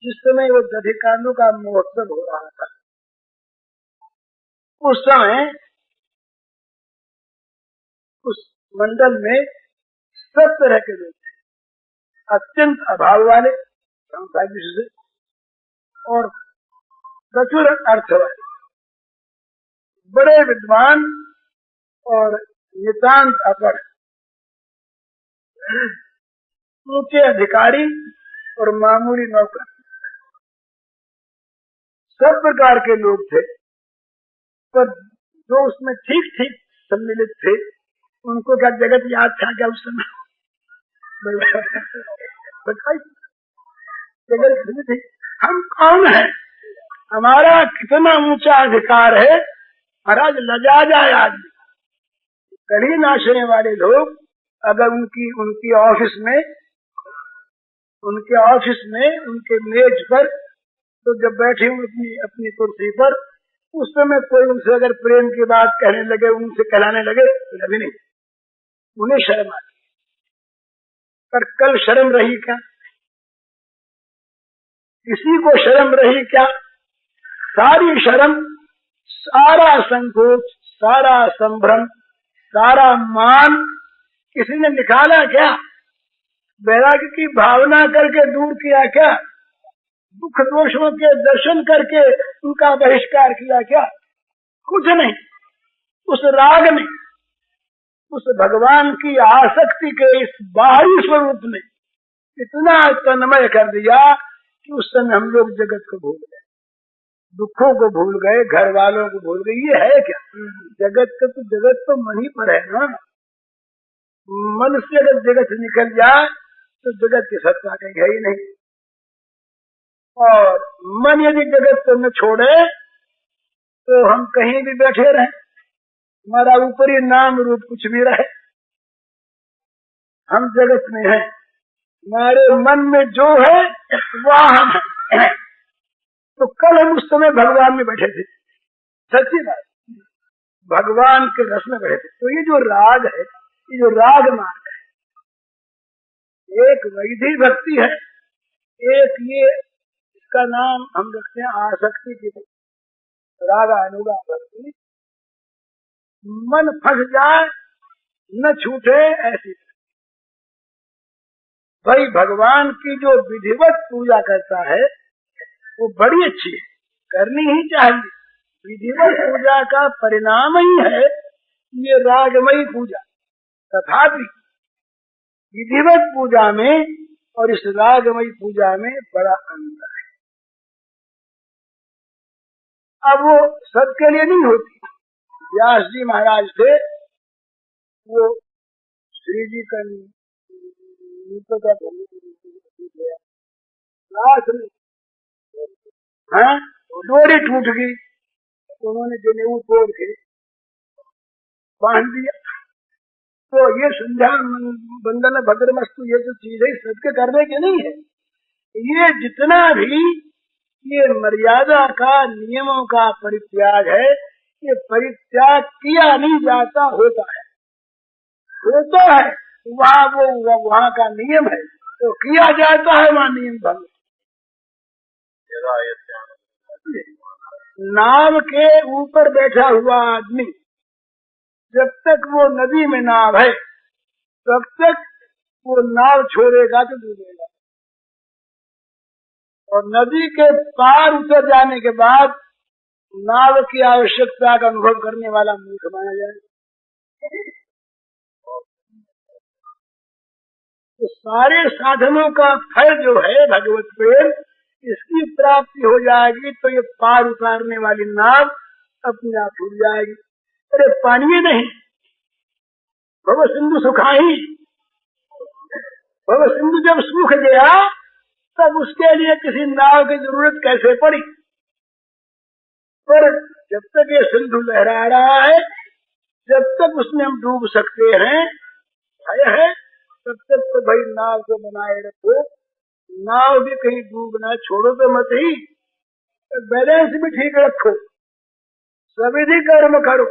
A: जिस समय वो दधिकांडों का महोत्सव हो रहा था, उस समय उस मंडल में सब तरह के लोग थे, अत्यंत अभाव वाले से और प्रचुर अर्थ वाले, बड़े विद्वान और नितांत अपढ़, ऊंचे अधिकारी और मामूली नौकर, सब प्रकार के लोग थे। पर जो उसमें ठीक ठीक सम्मिलित थे, उनको क्या जगत याद था क्या उस समय? जगत थी, हम कौन है, हमारा कितना ऊंचा अधिकार है, महाराज लजा जाए आदमी। कड़ी नाचने वाले लोग अगर उनकी ऑफिस में, उनके मेज पर, तो जब बैठे हूँ अपनी कुर्सी पर, उस समय कोई उनसे अगर प्रेम की बात कहने लगे, उनसे कहलाने लगे, तो अभी नहीं, उन्हें शर्म आती। पर कल शर्म रही क्या? किसी को शर्म रही क्या? सारी शर्म, सारा संकोच, सारा संभ्रम, सारा मान किसी ने निकाला क्या? वैराग्य की भावना करके दूर किया क्या? दुख दोषों के दर्शन करके उनका बहिष्कार किया क्या? कुछ नहीं। उस राग ने, उस भगवान की आसक्ति के इस बाहरी स्वरूप ने इतना तन्मय कर दिया कि उस समय हम लोग जगत को भूल गए, दुखों को भूल गए, घर वालों को भूल गए। ये है क्या? जगत तो मन ही पर है ना। मन से अगर जगत निकल जाए तो जगत की सत्ता कहीं है ही नहीं। और मन यदि जगत को न छोड़े तो हम कहीं भी बैठे रहें, हमारा ऊपरी नाम रूप कुछ भी रहे, हम जगत में हैं। हमारे मन में जो है वह हम हैं। तो कल हम उस समय भगवान में बैठे थे, सच्ची बात, भगवान के रस में बैठे थे। तो ये जो राग है, ये जो राग मार्ग है, एक वैधि भक्ति है, एक ये इसका नाम हम रखते हैं आसक्ति की राग अनुगा भक्ति। मन फंस जाए न छूटे ऐसी। भाई भगवान की जो विधिवत पूजा करता है वो बड़ी अच्छी है, करनी ही चाहिए। विधिवत पूजा का परिणाम ही है ये रागमयी पूजा। तथापि विधिवत पूजा में और इस रागमयी पूजा में बड़ा अंतर है। अब वो सबके लिए नहीं होती। व्यास जी महाराज थे, वो श्री जी का डोरी टूट गई, उन्होंने जनेऊ तोड़ के बांध दिया। तो ये संध्या बंदन भद्रमस्तु ये जो चीज है सबके करने के नहीं है। ये जितना भी ये मर्यादा का नियमों का परित्याग है, ये परित्याग किया नहीं जाता, होता है वहाँ का नियम है, तो किया जाता है वहाँ नियम भंग। नाव के ऊपर बैठा हुआ आदमी जब तक वो नदी में नाव है तब तक वो नाव छोड़ेगा तो डूबेगा, और नदी के पार उतर जाने के बाद नाव की आवश्यकता का अनुभव करने वाला मूर्ख माना जाए। तो सारे साधनों का फल जो है भगवत प्रेम, इसकी प्राप्ति हो जाएगी तो ये पार उतारने वाली नाव अपने आप छूट जाएगी। अरे पानी नहीं, भव सिंधु सुखाही, भव सिंधु जब सूख गया तब उसके लिए किसी नाव की जरूरत कैसे पड़ी। पर जब तक ये सिंधु लहरा रहा है, जब तक उसमें हम डूब सकते हैं, भय है, तब तक तो भाई नाव को बनाए रखो। नाव भी कहीं डूबना छोड़ो तो मत ही, बैलेंस भी ठीक रखो, सविधि कर्म करो।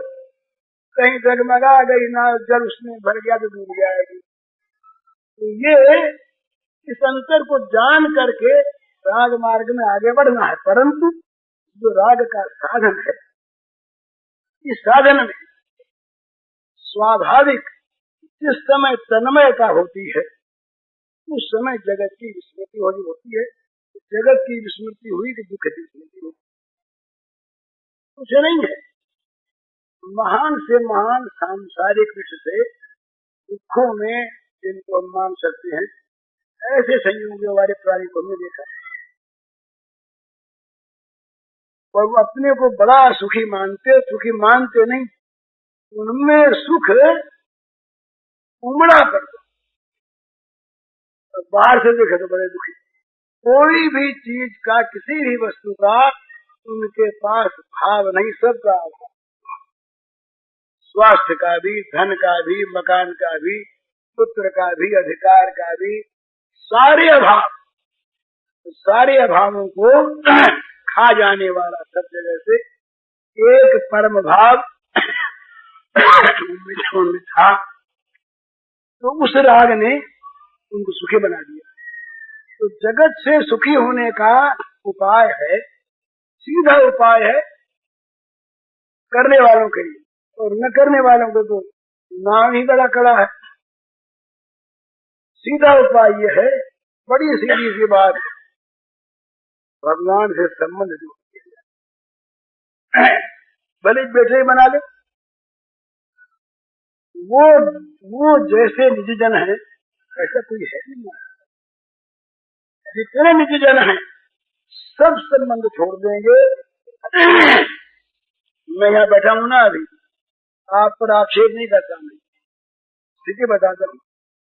A: कहीं डगमगा गई नाव, जल उसमें भर गया तो डूब जाएगी। तो ये इस अंतर को जान करके राग मार्ग में आगे बढ़ना है। परंतु जो राग का साधन है, इस साधन में स्वाभाविक जिस समय तन्मयता होती है उस समय जगत की विस्मृति होती है। जगत की विस्मृति हुई कि दुख की विस्मृति हुई, कुछ नहीं है। महान से महान सांसारिक विषय से दुखों में जिनको हम मान सकते हैं, ऐसे संयोगों वाले प्राणी को हमने देखा है, और वो अपने को बड़ा सुखी मानते नहीं, उनमें सुख उमड़ा पड़ता, बाहर से देखे तो बड़े दुखी। कोई भी चीज का, किसी भी वस्तु का उनके पास भाव नहीं, सबका अभाव, स्वास्थ्य का भी, धन का भी, मकान का भी, पुत्र का भी, अधिकार का भी, सारे अभाव, सारे अभावों को खा जाने वाला सब जगह से एक परम भाव उनमें था। तो उस राग ने उनको सुखी बना दिया। तो जगत से सुखी होने का उपाय है, सीधा उपाय है करने वालों के लिए, और न करने वालों को तो नाम ही बड़ा कड़ा है। सीधा उपाय ये है, बड़ी सीधी सी बात है, भगवान से संबंध जोड़ दिया जाए। भले बेटे बना ले, वो जैसे निजी जन है ऐसा कोई है नहीं। जितने निजी जन हैं सब संबंध छोड़ देंगे। मैं यहाँ बैठा हूँ ना, अभी आप पर आक्षेप नहीं करता, मैं ठीक है बताता हूँ।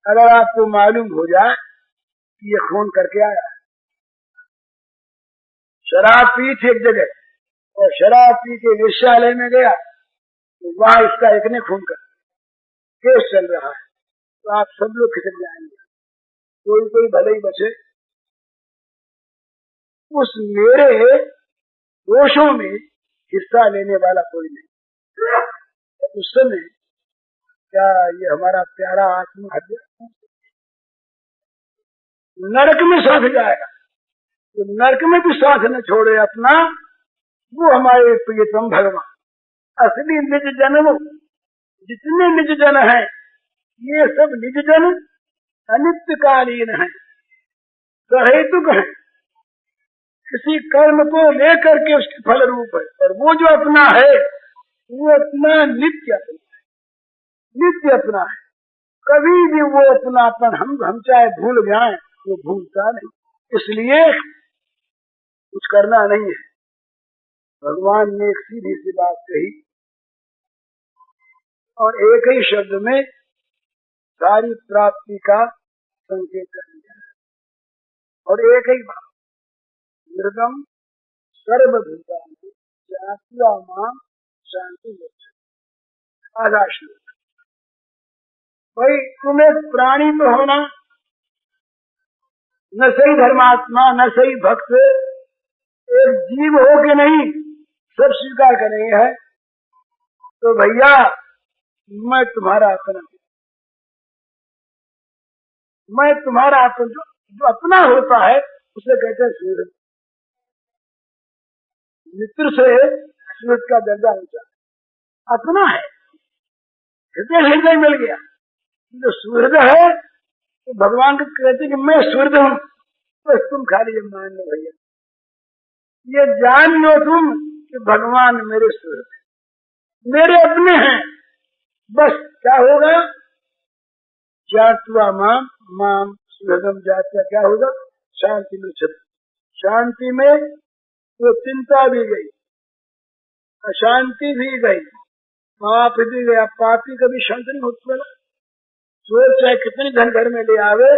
A: अगर आपको मालूम हो जाए ये खून करके आया। शराब पी थी एक जगह और शराब पी के वेश्यालय में गया तो वहां इसका एक ने खून कर, केस चल रहा है। तो आप सब लोग खिसक जाएंगे, कोई कोई भले ही बचे। उस मेरे दोषों में हिस्सा लेने वाला कोई नहीं। उस समय क्या ये हमारा प्यारा आत्मा हत्या नरक में साथ जाएगा? तो नरक में भी साथ न छोड़े अपना वो हमारे प्रियतम भगवान। असली निज जन वो जितने निज जन हैं ये सब निज जन अनित्यकालीन है, सहेतुक है, किसी कर्म को लेकर के उसके फल रूप है। और वो जो अपना है वो अपना नित्य अपना है, नित्य अपना है। कभी भी वो अपनापन हम चाहे भूल जाएं वो भूलता नहीं, इसलिए कुछ करना नहीं है। भगवान ने एक सीधी सी बात कही और एक ही शब्द में सारी प्राप्ति का संकेत कर दिया और एक ही बात, मृदम सर्वभूतानि जात्वा मां शांति मोक्ष। आधा श्लोक। भाई तुम्हें प्राणी तो होना, न सही धर्मात्मा न सही भक्त, एक जीव हो के नहीं सब स्वीकार करेंगे है। तो भैया मैं तुम्हारा अपना, मैं तुम्हारा अपना, जो अपना होता है उसे कहते हैं सूर्य। मित्र से सूर्य का दर्जा ऊंचा, अपना है, हृदय हृदय मिल गया। जो सूर्य है तो भगवान को कहते कि मैं सूर्य हूं, बस तुम खाली ये मान लो भैया, ये जान लो तुम कि भगवान मेरे सूर्य है, मेरे अपने हैं। बस क्या होगा? जात्वा माम माम सुहृदम जात्वा, क्या होगा? शांति में छत, शांति में तो चिंता भी गई, अशांति भी गई, पाप भी गया। पापी कभी शांत नहीं होता, चोर चाहे कितनी धन घर में ले आवे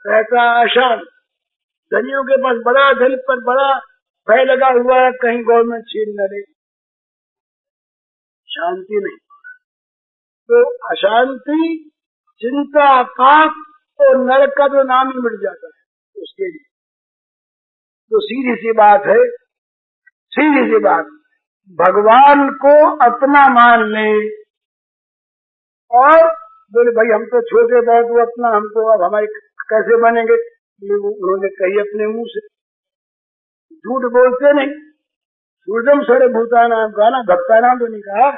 A: रहता अशांत। धनियों के पास बड़ा धन पर बड़ा भय लगा हुआ है कहीं गवर्नमेंट छीन न ले, शांति नहीं। तो अशांति, चिंता, पाप और नरक का तो नाम ही मिट जाता है उसके लिए। तो सीधी सी बात है, सीधी सी बात, भगवान को अपना मान ले। और बोले भाई हम तो छोटे बहुत वो अपना, हम तो अब हमारे कैसे बनेंगे? उन्होंने कही अपने मुंह से, झूठ बोलते नहीं। सूर्यम सर्वभूता नाम का ना, भक्ता नाम तो नहीं कहा।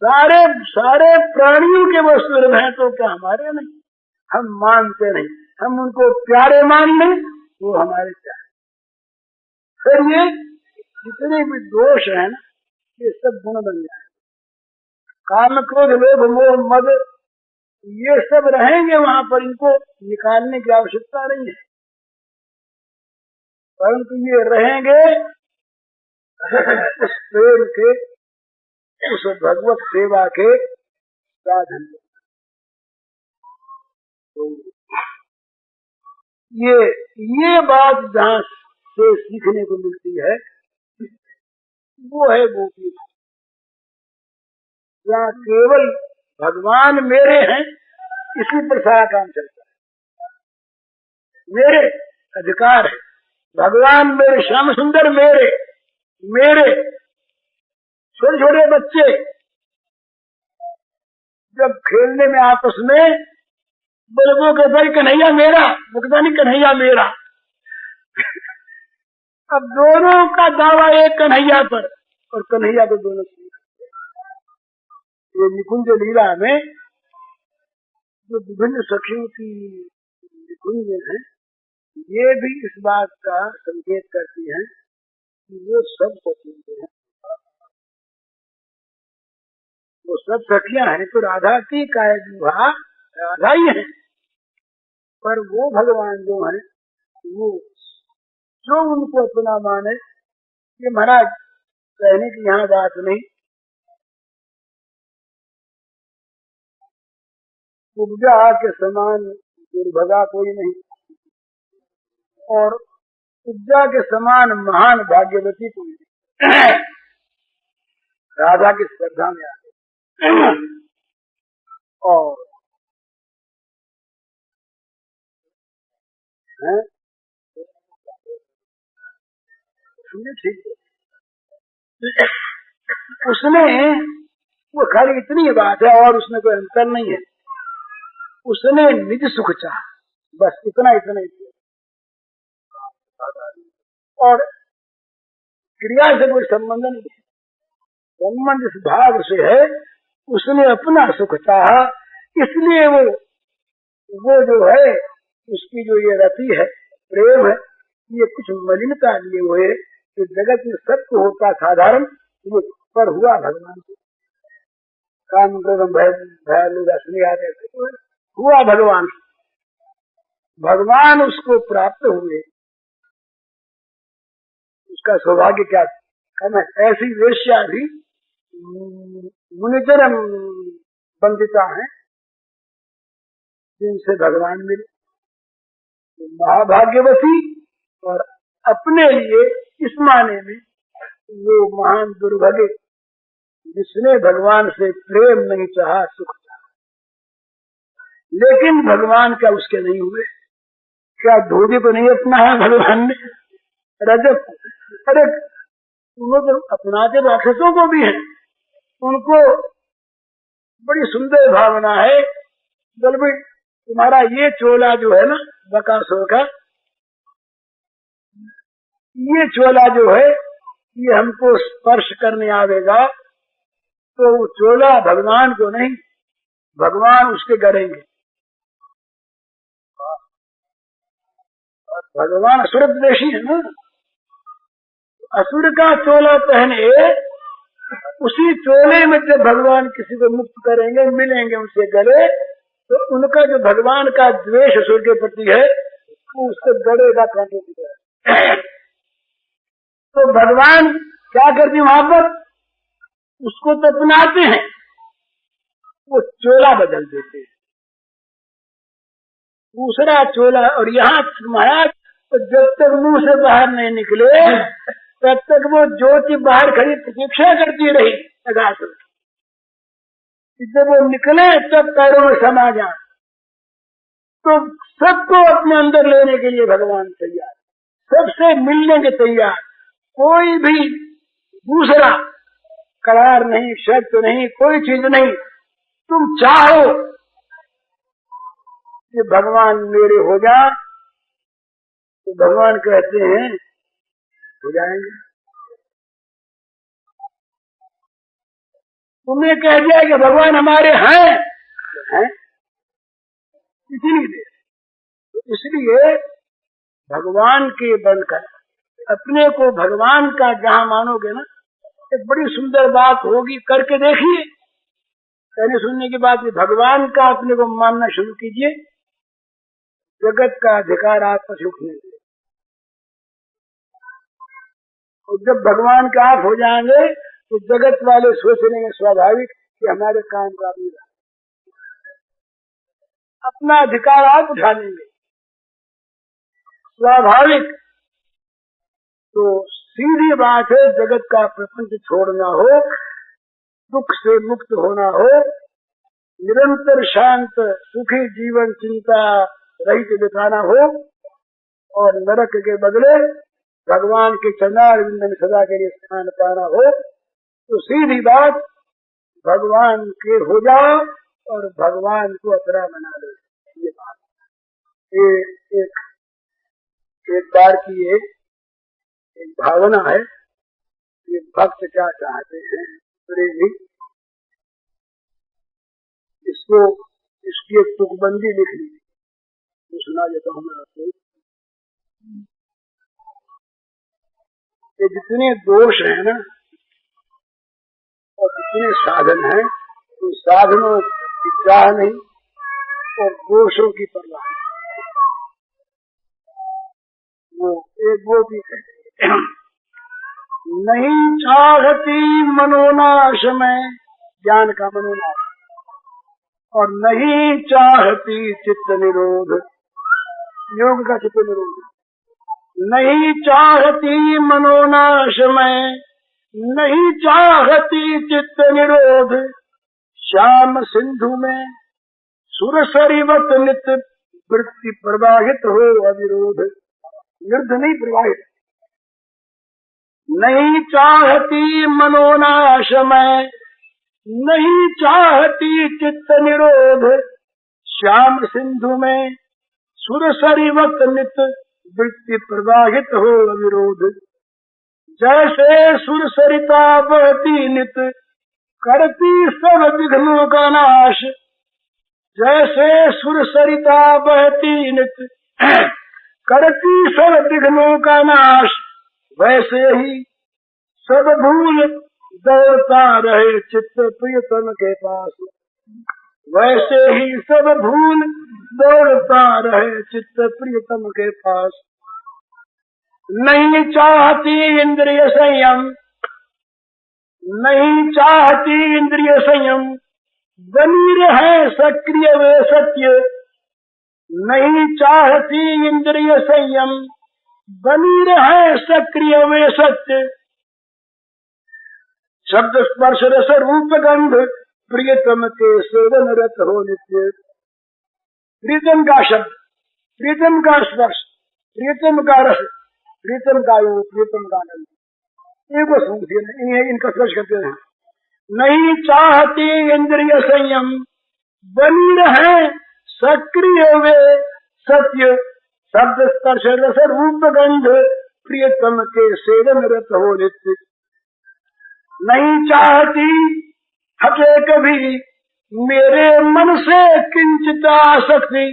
A: सारे सारे प्राणियों के वो सूर्य हैं तो क्या हमारे नहीं? हम मानते नहीं, हम उनको प्यारे मान लें वो हमारे प्यारे। फिर ये जितने भी दोष हैं ना ये सब गुण बन जाए। काम क्रोध लोभ मोह मद ये सब रहेंगे वहां पर, इनको निकालने की आवश्यकता नहीं है, परंतु ये रहेंगे उस प्रेम के, उस भगवत सेवा के साधन। तो ये बात जहाँ से सीखने को मिलती है वो है गोपी, जहाँ केवल भगवान मेरे हैं इसी पर सारा काम चलता है। मेरे अधिकार है, भगवान मेरे, श्याम सुंदर मेरे, मेरे छोटे छोटे बच्चे जब खेलने में आपस में बोले के भाई कन्हैया मेरा, मुकदा नहीं कन्हैया मेरा। अब दोनों का दावा एक कन्हैया पर, और कन्हैया को दोनों। ये निकुंज लीला में जो विभिन्न सखियों की निकुंज है ये भी इस बात का संकेत करती है कि वो सब सखियां हैं, वो सब सखियां हैं। तो राधा की काय विवाह राधा ही है, पर वो भगवान जो है वो जो उनको अपना माने। ये महाराज कहने की यहाँ बात नहीं, उपजा के समान दुर्भगा कोई नहीं। और उज्जा के समान महान भाग्यवती कोई नहीं। राधा की श्रद्धा में आते। और सुनिए ठीक, उसने वो खाली इतनी बात है और उसमें कोई अंतर नहीं है। उसने निज सुख चाहा, बस इतना इतना ही। और क्रिया से कोई संबंध नहीं है, संबंध इस भाव से है। उसने अपना सुख चाहा, इसलिए वो जो है उसकी जो ये रति है, प्रेम है, ये कुछ मलिनता लिए हुए जो जगत में सत्य होता साधारण, वो पर हुआ भगवान को। काम क्रोध भय आते हुआ भगवान, भगवान उसको प्राप्त हुए। उसका सौभाग्य क्या कम है। ऐसी वेश्या भी मुनिचरम बंदिता है जिनसे भगवान मिले, महाभाग्यवती। और अपने लिए इस माने में वो महान दुर्भाग्य जिसने भगवान से प्रेम नहीं चाहा, सुख चाहा। लेकिन भगवान क्या उसके नहीं हुए? क्या धोबी को नहीं अपना है भगवान ने? रजत, अरे वो तो अपनाते राक्षसों को भी है, उनको बड़ी सुंदर भावना है। बल्कि तुम्हारा ये चोला जो है ना बकासुर का, ये चोला जो है ये हमको स्पर्श करने आवेगा, तो वो चोला भगवान को नहीं, भगवान उसके गड़ेंगे। भगवान असुर द्वेषी है ना, असुर का चोला पहने, उसी चोले में जब भगवान किसी को मुक्त करेंगे, मिलेंगे उनसे गले, तो उनका जो भगवान का द्वेष असुर के प्रति है वो उससे गड़ेगा, कांटे की तरह। तो भगवान क्या करते हैं वहां पर? उसको तो अपनाते हैं, वो चोला बदल देते हैं, दूसरा चोला। और यहाँ महाराज तो जब तक मुंह से बाहर नहीं निकले तब तक वो ज्योति बाहर खड़ी प्रतीक्षा करती रही अगासुर। जब वो निकले तब पैरों में समा जाए, तो सबको अपने अंदर लेने के लिए भगवान तैयार, सबसे मिलने के तैयार। कोई भी दूसरा करार नहीं, शर्त नहीं, कोई चीज नहीं। तुम चाहो कि भगवान मेरे हो जा, तो भगवान कहते हैं हो जाएंगे। तुमने कह दिया कि भगवान हमारे हैं, इसीलिए तो इसलिए भगवान के बनकर अपने को भगवान का जहां मानोगे ना, एक बड़ी सुंदर बात होगी, करके देखिए। कहने सुनने की बात, भगवान का अपने को मानना शुरू कीजिए, जगत का अधिकार आप पर सुख नहीं। और जब भगवान के आप हो जाएंगे तो जगत वाले सोच लेंगे स्वाभाविक कि हमारे काम का भी अपना अधिकार आप उठा लेंगे स्वाभाविक। तो सीधी बात है, जगत का प्रपंच छोड़ना हो, दुख से मुक्त होना हो, निरंतर शांत सुखी जीवन चिंता रहित बिताना हो, और नरक के बदले भगवान के चरणारविंद में सदा के लिए स्थान पाना हो, तो सीधी बात भगवान के हो जाओ और भगवान को अपना बना लो। ये बात ये एक बार की एक भावना है। ये भक्त क्या चाहते हैं प्रेमी, इसको इसकी एक तुकबंदी लिख ली, तो सुना देता हूँ मैं आपको। ये जितने दोष हैं ना और जितने साधन हैं, तो साधनों की चाह नहीं और दोषों की परवाह नहीं। वो भी नहीं चाहती मनोनाश में, ज्ञान का मनोनाश, और नहीं चाहती चित्त निरोध, योग का चित्त निरोध। नहीं चाहती मनोनाश में, नहीं चाहती चित्त निरोध, श्याम सिंधु में सुरसरिवत नित वृत्ति प्रवाहित हो अविरोध। निर्ध नहीं, प्रवाहित। नहीं चाहती मनोनाश में, नहीं चाहती चित्त निरोध, श्याम सिंधु में सुरसरिवत नित वृत्ति प्रवाहित हो अविरोध। जैसे सुरसरिता बहती नित करती सब विघ्नों का नाश, जैसे सुरसरिता बहती नित करती सब विघ्नों का नाश, वैसे ही सब भूल दौड़ता रहे चित्त प्रियतम के पास, वैसे ही सब भूल दौड़ता रहे चित्त प्रियतम के पास। नहीं चाहती इंद्रिय संयम, नहीं चाहती इंद्रिय संयम, बनी रहे सक्रिय वे सत्य। नहीं चाहती इंद्रिय संयम, बनी रहे सक्रिय वे सत्य। शब्द स्पर्श रस रूप गंध प्रियतम के सेवन रत हो नित्य। प्रीतम का शब्द, प्रीतम का स्पर्श, प्रीतम का रस, प्रीतम का योग, प्रीतम का आनंद, एक सूंघते इनका स्पर्श करते हैं। नहीं चाहती इंद्रिय संयम, बनी रहे सक्रिय वे सत्य। शब्द स्पर्श रस रूप गंध प्रियतम के सेवन रत हो नित्य। नहीं चाहती हटे कभी मेरे मन से किंचित आसक्ति,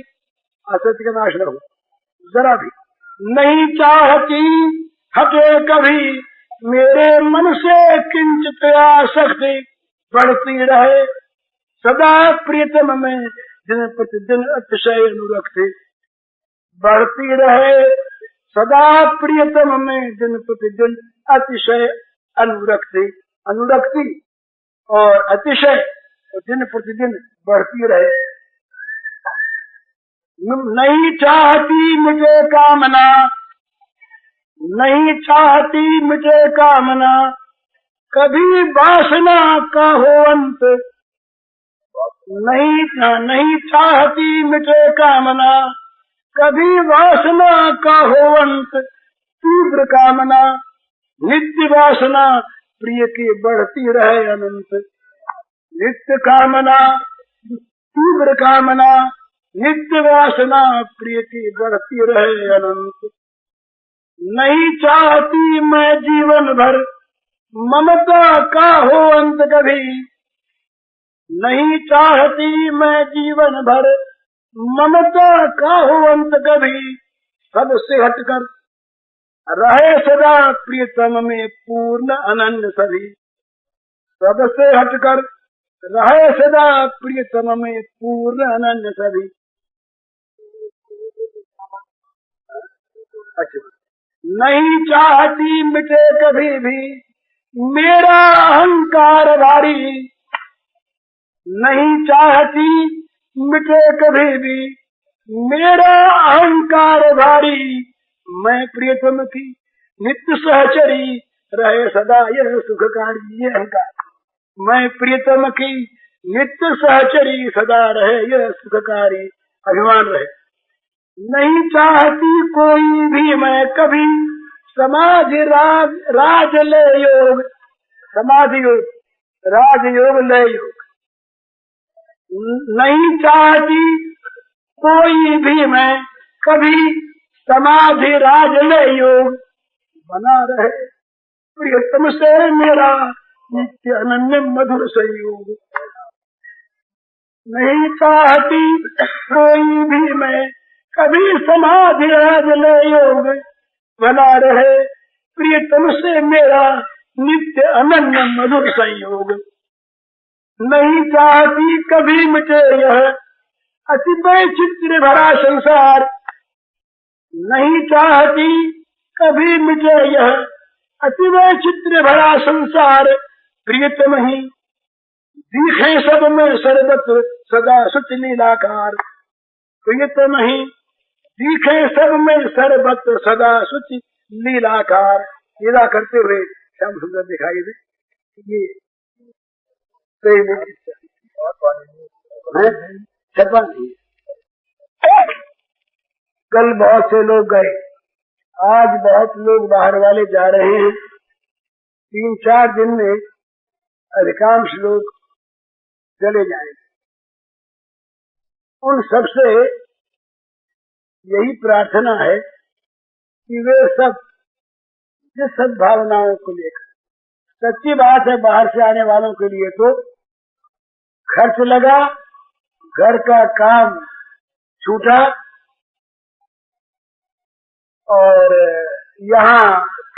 A: आसक्ति का नाश न हो जरा भी। नहीं चाहती हटे कभी मेरे मन से किंचित आसक्ति, बढ़ती रहे सदा प्रियतम में दिन प्रतिदिन अतिशय अनुरक्ति। बढ़ती रहे सदा प्रियतम में दिन प्रतिदिन अतिशय अनुरक्ति। अनुरक्ति और अतिशय दिन प्रतिदिन बढ़ती रहे। नहीं चाहती मुझे कामना, नहीं चाहती मुझे कामना, कभी वासना का हो अंत। नहीं चाहती मुझे कामना, कभी वासना का हो अंत। तीव्र कामना नित्य वासना प्रिय की बढ़ती रहे अनंत। नित्य कामना तीव्र कामना नित्य वासना प्रिय की बढ़ती रहे अनंत। नहीं चाहती मैं जीवन भर ममता का हो अंत कभी। नहीं चाहती मैं जीवन भर ममता का हो अंत कभी। सबसे हटकर रहे सदा प्रियतम में पूर्ण अनन्य सभी। सबसे हटकर रहे सदा प्रियतम में पूर्ण अनन्य सभी। अच्छा, नहीं चाहती मिटे कभी भी मेरा अहंकार भारी। नहीं चाहती मिटे कभी भी मेरा अहंकार भारी। मैं प्रियतम की नित्य सहचरी रहे सदा यह सुखकारी। ये अहंकार मैं प्रियतम की नित्य सहचरी सदा रहे यह सुखकारी अभिमान रहे। नहीं चाहती कोई भी मैं कभी समाधि राज ले योग। समाधि योग, राजयोग, लय योग। नहीं चाहती कोई भी मैं कभी समाधि राजलय योग। बना रहे प्रियतम से मेरा नित्य अनन्य मधुर संयोग। नहीं चाहती कोई भी मैं कभी समाधि राजलय योग। बना रहे प्रियतम से मेरा नित्य अनन्य मधुर संयोग। नहीं चाहती कभी मिटे यह अति वैचित्र्य भरा संसार। नहीं चाहती कभी मिटे यह अति वैचित्र्य भरा संसार। प्रियतम ही दिखे सब में सरबत सदा सुच लीलाकार। तो ये तो नहीं, दिखे सब में सरबत सदा सुच लीलाकार, लीला करते हुए श्याम सुंदर दिखाई दे। ये छपा नहीं। कल बहुत से लोग गए, आज बहुत लोग बाहर वाले जा रहे हैं। 3-4 दिन में अधिकांश लोग चले जाएंगे। उन सबसे यही प्रार्थना है कि वे सब जिस सद्भावनाओं को लेकर, सच्ची बात है बाहर से आने वालों के लिए तो खर्च लगा, घर का काम छूटा और यहाँ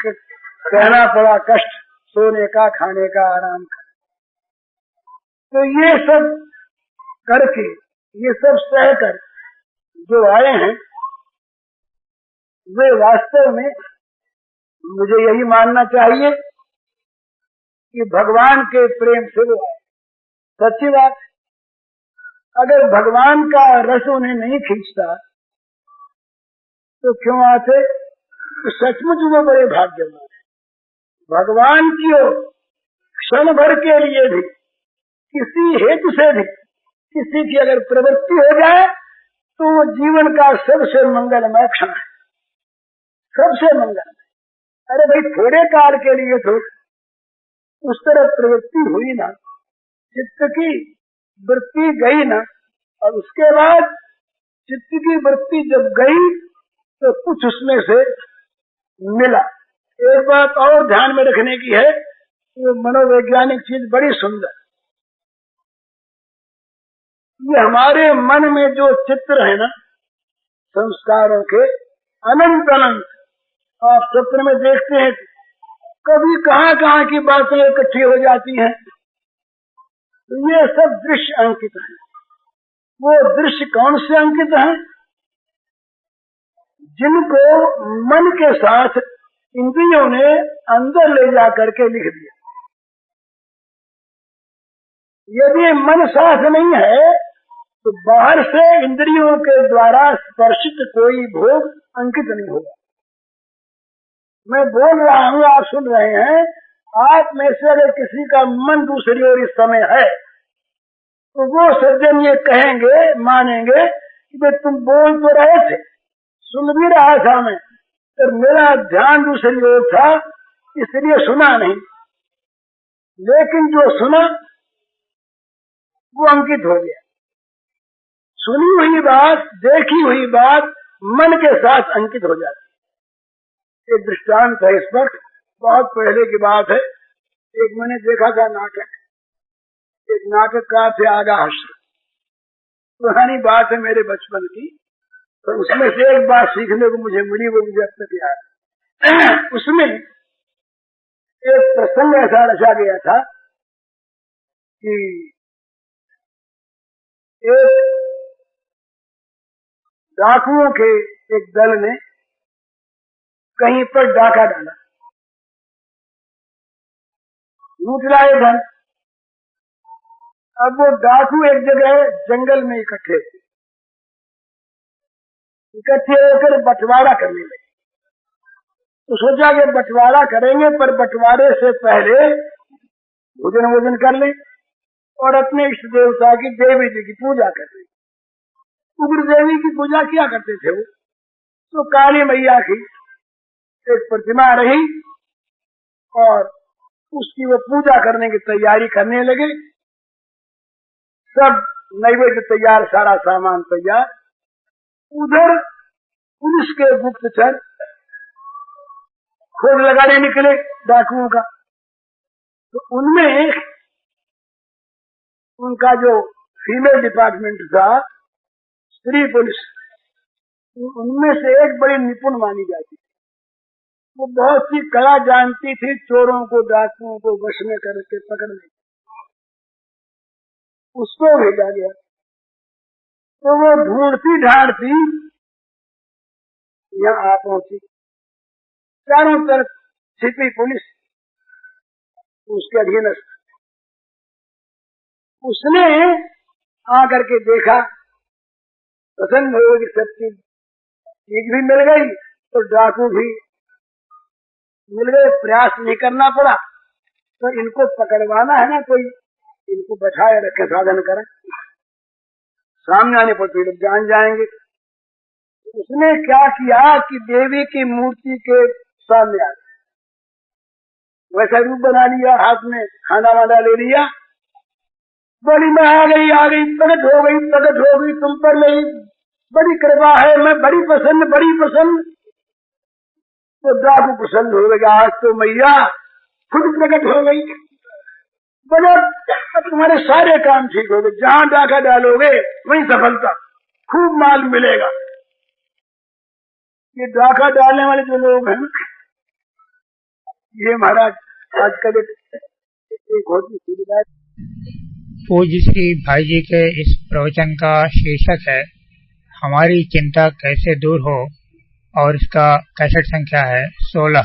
A: कहना पड़ा कष्ट, सोने का, खाने का, आराम का। तो ये सब करके, ये सब सहकर जो आए हैं, वे वास्तव में मुझे यही मानना चाहिए कि भगवान के प्रेम से वो आए। सच्ची बात, अगर भगवान का रस उन्हें नहीं खींचता तो क्यों आते? तो सचमुच वो बड़े भाग्यवान है। भगवान की ओर क्षण भर के लिए भी, किसी हेतु से भी किसी की अगर प्रवृत्ति हो जाए तो वो जीवन का सबसे मंगलमय क्षण है, सबसे मंगलमय। अरे भाई, थोड़े काल के लिए तो उस तरफ प्रवृत्ति हुई ना, चित्त की वृत्ति गई ना, और उसके बाद चित्त की वृत्ति जब गई तो कुछ उसमें से मिला। एक बात और ध्यान में रखने की है, वो मनोवैज्ञानिक चीज बड़ी सुंदर। ये हमारे मन में जो चित्र है ना संस्कारों के, अनंत अनंत, आप स्वप्न में देखते हैं कभी कहाँ कहाँ की बातें इकट्ठी हो जाती हैं। तो ये सब दृश्य अंकित है। वो दृश्य कौन से अंकित हैं? जिनको मन के साथ इंद्रियों ने अंदर ले जा करके लिख दिया। यदि मन साथ नहीं है तो बाहर से इंद्रियों के द्वारा स्पर्शित कोई भोग अंकित नहीं होगा। मैं बोल रहा हूँ, आप सुन रहे हैं। आप में से अगर किसी का मन दूसरी ओर इस समय है तो वो सज्जन ये कहेंगे, मानेंगे कि तुम बोल तो रहे थे, सुन भी रहा था मैं, पर मेरा ध्यान दूसरी ओर था इसलिए सुना नहीं। लेकिन जो सुना वो अंकित हो गया। सुनी हुई बात, देखी हुई बात मन के साथ अंकित हो जाती। एक दृष्टांत है इस पर, बहुत पहले की बात है। एक मैंने देखा था नाटक, एक नाटककार थे आगा हश्र, पुरानी बात है मेरे बचपन की, तो उसमें से एक बात सीखने को मुझे मिली, वो मुझे अब तक याद है। उसमें एक प्रसंग ऐसा रचा गया था कि एक डाकुओं के एक दल ने कहीं पर डाका डाला, लूट लाए धन। अब वो डाकू एक जगह जंगल में इकट्ठे होकर बंटवारा करने लगे। तो सोचा कि बंटवारा करेंगे, पर बंटवारे से पहले भोजन कर लें और अपने इष्ट देवता की, देवी जी की पूजा कर लें। उग्र देवी की पूजा किया करते थे वो। तो काली मैया की एक प्रतिमा रही और उसकी वो पूजा करने की तैयारी करने लगे। सब नैवेद्य तैयार, सारा सामान तैयार। उधर पुलिस के गुप्तचर खोज लगाने निकले डाकुओं का। तो उनमें उनका जो फीमेल डिपार्टमेंट था, स्त्री पुलिस, उनमें से एक बड़ी निपुण मानी जाती थी। वो बहुत सी कला जानती थी चोरों को, डाकुओं को वश में करके पकड़ने। उसको भेजा गया तो वो ढूंढती ढांढती यहाँ आ पहुंची। चारों तरफ छिपी पुलिस उसके अधीनस्थ। उसने आकर के देखा, प्रसन्न हो गई, सब चीज भी मिल गई तो डाकू भी मिल गए, प्रयास नहीं करना पड़ा। तो इनको पकड़वाना है ना, कोई इनको बैठाए रखे, साधन करें, सामने आने पर तो लोग जान जाएंगे। उसने क्या किया कि देवी की मूर्ति के सामने आ गया, वैसा रूप बना लिया, हाथ में खाना वाना ले लिया, बोली मैं आ गई, प्रकट हो गई तुम पर मेरी बड़ी कृपा है, मैं बड़ी पसंद। तो डाकू प्रसन्न हो गया, आज तो मैया खुद प्रकट हो गई, बोले तुम्हारे सारे काम ठीक हो गए, जहां डाका डालोगे वहीं सफलता, खूब माल मिलेगा। ये डाका डालने वाले जो लोग हैं, ये महाराज आजकल एक होती सुविधा।
B: पूज्य श्री भाई जी के इस प्रवचन का शीर्षक है हमारी चिंता कैसे दूर हो, और इसका कैसेट संख्या है 16।